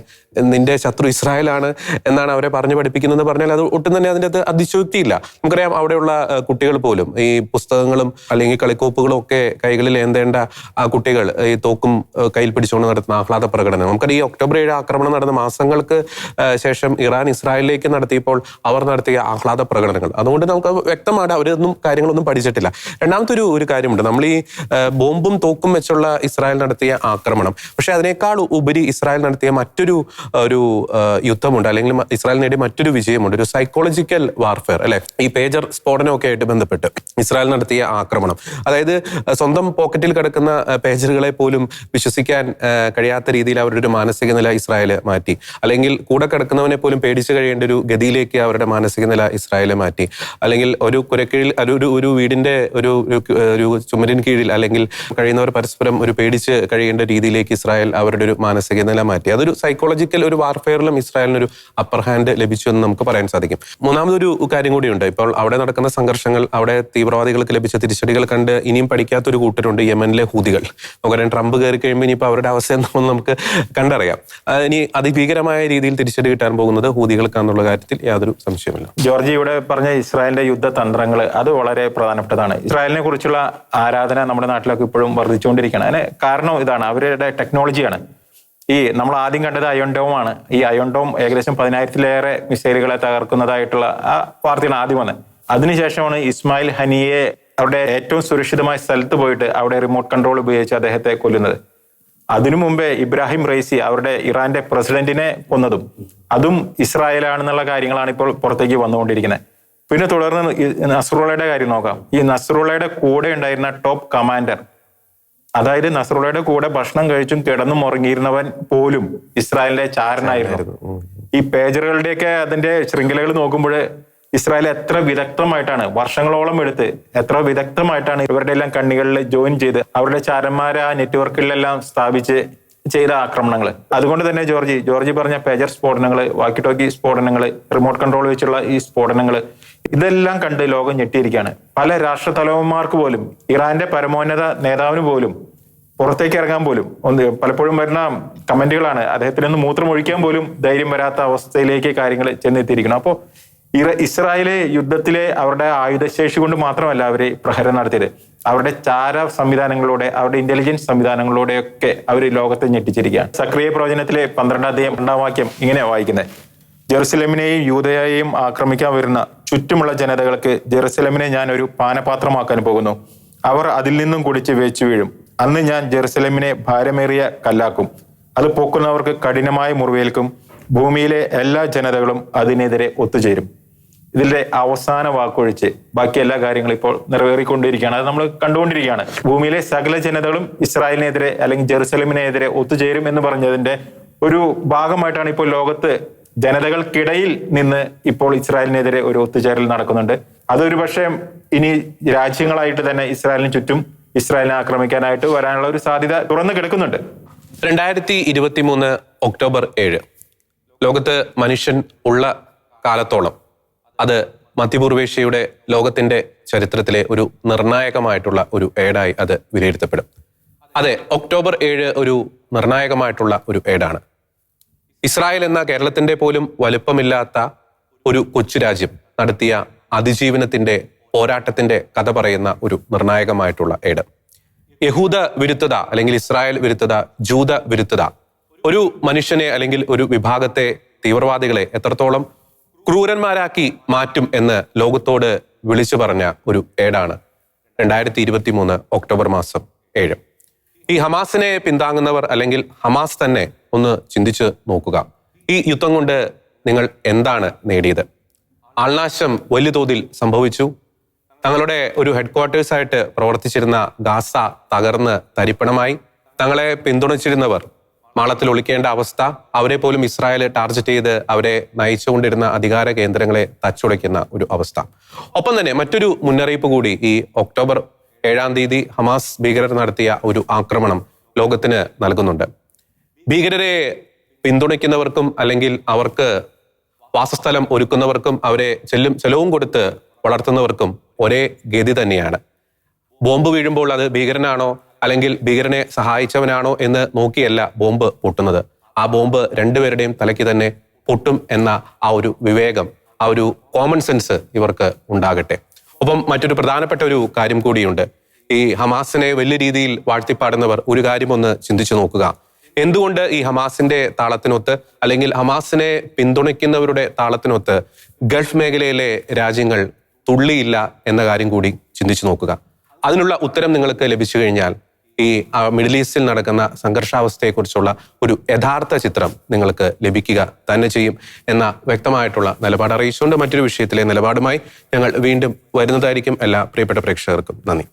നിന്റെ ശത്രു ഇസ്രായേലാണ് എന്നാണ് അവരെ പറഞ്ഞു പഠിപ്പിക്കുന്നതെന്ന് പറഞ്ഞാൽ അത് ഒട്ടും തന്നെ അതിൻ്റെ അത് അതിശയോക്തിയില്ല. നമുക്കറിയാം, അവിടെയുള്ള കുട്ടികൾ പോലും ഈ പുസ്തകങ്ങളും അല്ലെങ്കിൽ കളിക്കോപ്പുകളും ഒക്കെ കൈകളിൽ ഏന്തേണ്ട ആ കുട്ടികൾ ഈ തോക്കും കയ്യിൽ പിടിച്ചുകൊണ്ട് നടത്തുന്ന ആഹ്ലാദ പ്രകടനം. നമുക്കറിയാം, ഈ ഒക്ടോബർ 7 ആക്രമണം നടന്ന മാസങ്ങൾക്ക് ശേഷം ഇറാൻ ഇസ്രായേലിലേക്ക് നടത്തിയപ്പോൾ അവർ നടത്തിയ ആഹ്ലാദ പ്രകടനങ്ങൾ. അതുകൊണ്ട് നമുക്ക് വ്യക്തമാണ് അവരൊന്നും കാര്യങ്ങളൊന്നും പഠിച്ചിട്ടില്ല. രണ്ടാമത്തെ ഒരു കാര്യമുണ്ട്. നമ്മൾ ഈ ബോംബും തോക്കും വെച്ചുള്ള ഇസ്രായേൽ നടത്തിയ ആക്രമണം, പക്ഷെ അതിനേക്കാൾ ഉപരി ഇസ്രായേൽ നടത്തിയ മറ്റൊരു യുദ്ധമുണ്ട്, അല്ലെങ്കിൽ ഇസ്രായേൽ നേടിയ മറ്റൊരു വിജയമുണ്ട്, ഒരു സൈക്കോളജിക്കൽ വാർഫെയർ, അല്ലെ? ഈ പേജർ സ്ഫോടനമൊക്കെ ആയിട്ട് ബന്ധപ്പെട്ട് ഇസ്രായേൽ നടത്തിയ ആക്രമണം, അതായത് സ്വന്തം പോക്കറ്റിൽ കിടക്കുന്ന പേജറുകളെ പോലും വിശ്വസിക്കാൻ കഴിയാത്ത രീതിയിൽ അവരുടെ ഒരു മാനസിക നില ഇസ്രായേൽ മാറ്റി. അല്ലെങ്കിൽ കൂടെ കിടക്കുന്നവനെ പോലും പേടിച്ചു കഴിയേണ്ട ഒരു ഗതിയിലേക്ക് അവരുടെ മാനസിക നില ഇസ്രായേൽ മാറ്റി. അല്ലെങ്കിൽ ഒരു കുരക്കീഴിൽ ഒരു വീടിന്റെ ഒരു ചുമരിന് കീഴിൽ അല്ലെങ്കിൽ കഴിയുന്നവർ പരസ്പരം ഒരു പേടിച്ച് കഴിയേണ്ട രീതിയിലേക്ക് ഇസ്രായേൽ അവരുടെ ഒരു മാനസിക നില മാറ്റി. അതൊരു സൈക്കോളജിക്കൽ ഒരു വാർഫെയറിലും ഇസ്രായേലിനൊരു അപ്പർ ഹാൻഡ് ലഭിച്ചു എന്ന് നമുക്ക് പറയാൻ സാധിക്കും. മൂന്നാമതൊരു കാര്യം കൂടിയുണ്ട്. ഇപ്പോൾ അവിടെ നടക്കുന്ന സംഘർഷങ്ങൾ, അവിടെ തീവ്രവാദികൾക്ക് ലഭിച്ച തിരിച്ചടികൾ കണ്ട് ഇനിയും പഠിക്കാത്തൊരു കൂട്ടരുണ്ട്, യമനിലെ ഹൂതികൾ. നമുക്കറിയാം, ട്രംപ് കയറി കഴിയുമ്പോൾ ഇനിയിപ്പോൾ അവരുടെ അവസ്ഥ എന്താണെന്ന് നമുക്ക് കണ്ടറിയാം. ഇനി അതിഭീകരമായ രീതിയിൽ തിരിച്ചടി കിട്ടാൻ പോകുന്നത് ഹൂതികൾക്കാന്നുള്ള കാര്യത്തിൽ യാതൊരു സംശയമില്ല. ജോർജ് ഇവിടെ പറഞ്ഞ ഇസ്രായേലിന്റെ യുദ്ധതന്ത്രങ്ങൾ അത് വളരെ പ്രധാനപ്പെട്ടതാണ്. ഇസ്രായേലിനെ കുറിച്ചുള്ള ആരാധന നമ്മുടെ നാട്ടിലൊക്കെ ഇപ്പോഴും വർദ്ധിച്ചുകൊണ്ടിരിക്കുകയാണ്. അതിന് കാരണം ഇതാണ്, അവരുടെ ടെക്നോളജിയാണ്. ഈ നമ്മൾ ആദ്യം കണ്ടത് അയോൺ ഡോം ആണ്. ഈ അയോൺ ഡോം ഏകദേശം 10,000-ലേറെ മിസൈലുകളെ തകർക്കുന്നതായിട്ടുള്ള ആ വാർത്തയാണ് ആദ്യം വന്നത്. അതിനുശേഷമാണ് ഇസ്മായിൽ ഹനിയെ അവിടെ ഏറ്റവും സുരക്ഷിതമായ സ്ഥലത്ത് പോയിട്ട് അവിടെ റിമോട്ട് കൺട്രോൾ ഉപയോഗിച്ച് അദ്ദേഹത്തെ കൊല്ലുന്നത്. അതിനു മുമ്പേ ഇബ്രാഹിം റൈസി, അവരുടെ ഇറാന്റെ പ്രസിഡന്റിനെ കൊന്നതും അതും ഇസ്രായേലാണെന്നുള്ള കാര്യങ്ങളാണ് ഇപ്പോൾ പുറത്തേക്ക് വന്നുകൊണ്ടിരിക്കുന്നത്. പിന്നെ തുടർന്ന് നസ്രുള്ളയുടെ കാര്യം നോക്കാം. ഈ നസ്രുള്ളയുടെ കൂടെ ഉണ്ടായിരുന്ന ടോപ്പ് കമാൻഡർ, അതായത് നസ്രുള്ളയുടെ കൂടെ ഭക്ഷണം കഴിച്ചും കിടന്നും ഉറങ്ങിയിരുന്നവൻ പോലും ഇസ്രായേലിന്റെ ചാരനായിരുന്നു. ഈ പേജറുകളുടെയൊക്കെ അതിന്റെ ശൃംഖലകൾ നോക്കുമ്പോൾ ഇസ്രായേൽ എത്ര വിദഗ്ധമായിട്ടാണ്, വർഷങ്ങളോളം എടുത്ത് എത്ര വിദഗ്ധമായിട്ടാണ് ഇവരുടെ എല്ലാം കണ്ണികളിൽ ജോയിൻ ചെയ്ത് അവരുടെ ചാരന്മാരെ ആ നെറ്റ്വർക്കുകളിലെല്ലാം സ്ഥാപിച്ച് ചെയ്ത ആക്രമണങ്ങൾ. അതുകൊണ്ട് തന്നെ ജോർജ് പറഞ്ഞ പേജർ സ്ഫോടനങ്ങൾ, വാക്കി ടോക്കി സ്ഫോടനങ്ങൾ, റിമോട്ട് കൺട്രോൾ വെച്ചുള്ള ഈ സ്ഫോടനങ്ങൾ, ഇതെല്ലാം കണ്ട് ലോകം ഞെട്ടിയിരിക്കുകയാണ്. പല രാഷ്ട്രതലവന്മാർക്ക് പോലും, ഇറാന്റെ പരമോന്നത നേതാവിന് പോലും പുറത്തേക്ക് ഇറങ്ങാൻ പോലും പലപ്പോഴും വരുന്ന കമന്റുകളാണ്, അദ്ദേഹത്തിനൊന്ന് മൂത്രം ഒഴിക്കാൻ പോലും ധൈര്യം വരാത്ത അവസ്ഥയിലേക്ക് കാര്യങ്ങൾ ചെന്നെത്തിയിരിക്കണം. അപ്പോൾ ഇസ്രായേല് യുദ്ധത്തിലെ അവരുടെ ആയുധശേഷി കൊണ്ട് മാത്രമല്ല അവര് പ്രഹരം നടത്തിയത്, അവരുടെ ചാര സംവിധാനങ്ങളിലൂടെ, അവരുടെ ഇന്റലിജൻസ് സംവിധാനങ്ങളിലൂടെയൊക്കെ അവർ ലോകത്തെ ഞെട്ടിച്ചിരിക്കുകയാണ്. സക്രിയ പ്രവചനത്തിലെ 12-ാം വാക്യം ഇങ്ങനെ വായിക്കുന്നത്: ജെറുസലേമിനെയും യൂദയെയും ആക്രമിക്കാൻ വരുന്ന ചുറ്റുമുള്ള ജനതകൾക്ക് ജെറുസലേമിനെ ഞാൻ ഒരു പാനപാത്രമാക്കാൻ പോകുന്നു. അവർ അതിൽ നിന്നും കുടിച്ച് വേച്ചു വീഴും. അന്ന് ഞാൻ ജെറുസലേമിനെ ഭാരമേറിയ കല്ലാക്കും. അത് പൊക്കുന്നവർക്ക് കഠിനമായ മുറിവേൽക്കും. ഭൂമിയിലെ എല്ലാ ജനതകളും അതിനെതിരെ ഒത്തുചേരും. ഇതിന്റെ അവസാന വാക്കൊഴിച്ച് ബാക്കി എല്ലാ കാര്യങ്ങളും ഇപ്പോൾ നിറവേറിക്കൊണ്ടിരിക്കുകയാണ്. അത് നമ്മൾ കണ്ടുകൊണ്ടിരിക്കുകയാണ്. ഭൂമിയിലെ സകല ജനതകളും ഇസ്രായേലിനെതിരെ അല്ലെങ്കിൽ ജെറുസലേമിനെതിരെ ഒത്തുചേരും എന്ന് പറഞ്ഞതിന്റെ ഒരു ഭാഗമായിട്ടാണ് ഇപ്പോൾ ലോകത്ത് ജനതകൾക്കിടയിൽ നിന്ന് ഇപ്പോൾ ഇസ്രായേലിനെതിരെ ഒരു ഒത്തുചേരൽ നടക്കുന്നുണ്ട്. അതൊരു പക്ഷേ ഇനി രാജ്യങ്ങളായിട്ട് തന്നെ ഇസ്രായേലിന് ചുറ്റും ഇസ്രായേലിനെ ആക്രമിക്കാനായിട്ട് വരാനുള്ള ഒരു സാധ്യത തുറന്നു കിടക്കുന്നുണ്ട്. 2023 ഒക്ടോബർ 7 ലോകത്ത് മനുഷ്യൻ ഉള്ള കാലത്തോളം അത് മധ്യപൂർവേഷ്യയുടെ ലോകത്തിന്റെ ചരിത്രത്തിലെ ഒരു നിർണായകമായിട്ടുള്ള ഒരു ഏടായി അത് വിലയിരുത്തപ്പെടും. അതെ, ഒക്ടോബർ 7 ഒരു നിർണായകമായിട്ടുള്ള ഒരു ഏടാണ്. ഇസ്രായേൽ എന്ന കേരളത്തിന്റെ പോലും വലുപ്പമില്ലാത്ത ഒരു കൊച്ചു രാജ്യം നടത്തിയ അതിജീവനത്തിന്റെ പോരാട്ടത്തിന്റെ കഥ പറയുന്ന ഒരു നിർണായകമായിട്ടുള്ള ഏട്. യഹൂദ വിരുദ്ധത അല്ലെങ്കിൽ ഇസ്രായേൽ വിരുദ്ധത, ജൂത വിരുദ്ധത ഒരു മനുഷ്യനെ അല്ലെങ്കിൽ ഒരു വിഭാഗത്തെ, തീവ്രവാദികളെ എത്രത്തോളം ക്രൂരന്മാരാക്കി മാറ്റും എന്ന് ലോകത്തോട് വിളിച്ചു പറഞ്ഞ ഒരു ഏടാണ് 2023 ഒക്ടോബർ 7. ഈ ഹമാസിനെ പിന്താങ്ങുന്നവർ അല്ലെങ്കിൽ ഹമാസ് തന്നെ ഒന്ന് ചിന്തിച്ച് നോക്കുക. ഈ യുദ്ധം കൊണ്ട് നിങ്ങൾ എന്താണ് നേടിയത്? ആൾനാശം വലിയ തോതിൽ സംഭവിച്ചു. തങ്ങളുടെ ഒരു ഹെഡ്ക്വാർട്ടേഴ്സായിട്ട് പ്രവർത്തിച്ചിരുന്ന ഗാസ തകർന്ന് തരിപ്പണമായി. തങ്ങളെ പിന്തുണച്ചിരുന്നവർ മാളത്തിൽ ഒളിക്കേണ്ട അവസ്ഥ. അവരെ പോലും ഇസ്രായേൽ ടാർഗറ്റ് ചെയ്ത് അവരെ നയിച്ചുകൊണ്ടിരുന്ന അധികാര കേന്ദ്രങ്ങളെ തച്ചുടയ്ക്കുന്ന ഒരു അവസ്ഥ. ഒപ്പം തന്നെ മറ്റൊരു മുന്നറിയിപ്പ് കൂടി ഈ ഒക്ടോബർ 7 ഹമാസ് ഭീകരർ നടത്തിയ ഒരു ആക്രമണം ലോകത്തിന് നൽകുന്നുണ്ട്. ഭീകരരെ പിന്തുണയ്ക്കുന്നവർക്കും അല്ലെങ്കിൽ അവർക്ക് വാസസ്ഥലം ഒരുക്കുന്നവർക്കും അവരെ ചെലവും കൊടുത്ത് വളർത്തുന്നവർക്കും ഒരേ ഗതി തന്നെയാണ്. ബോംബ് വീഴുമ്പോൾ അത് ഭീകരനാണോ അല്ലെങ്കിൽ ഭീകരനെ സഹായിച്ചവനാണോ എന്ന് നോക്കിയല്ല ബോംബ് പൊട്ടുന്നത്. ആ ബോംബ് രണ്ടുപേരുടെയും തലയ്ക്ക് തന്നെ പൊട്ടും എന്ന ആ ഒരു വിവേകം, ആ ഒരു കോമൺ സെൻസ് ഇവർക്ക് ഉണ്ടാകട്ടെ. ഒപ്പം മറ്റൊരു പ്രധാനപ്പെട്ട ഒരു കാര്യം കൂടിയുണ്ട്. ഈ ഹമാസിനെ വലിയ രീതിയിൽ വാഴ്ത്തിപ്പാടുന്നവർ ഒരു കാര്യം ഒന്ന് ചിന്തിച്ചു നോക്കുക. എന്തുകൊണ്ട് ഈ ഹമാസിന്റെ താളത്തിനൊത്ത് അല്ലെങ്കിൽ ഹമാസിനെ പിന്തുണയ്ക്കുന്നവരുടെ താളത്തിനൊത്ത് ഗൾഫ് മേഖലയിലെ രാജ്യങ്ങൾ തുള്ളിയില്ല എന്ന കാര്യം കൂടി ചിന്തിച്ചു നോക്കുക. അതിനുള്ള ഉത്തരം നിങ്ങൾക്ക് ലഭിച്ചു കഴിഞ്ഞാൽ ഈ മിഡിൽ ഈസ്റ്റിൽ നടക്കുന്ന സംഘർഷാവസ്ഥയെക്കുറിച്ചുള്ള ഒരു യഥാർത്ഥ ചിത്രം നിങ്ങൾക്ക് ലഭിക്കുക തന്നെ ചെയ്യും എന്ന വ്യക്തമായിട്ടുള്ള നിലപാട് അറിയിച്ചുകൊണ്ട് മറ്റൊരു വിഷയത്തിലെ നിലപാടുമായി ഞങ്ങൾ വീണ്ടും വരുന്നതായിരിക്കും. എല്ലാ പ്രിയപ്പെട്ട പ്രേക്ഷകർക്കും നന്ദി.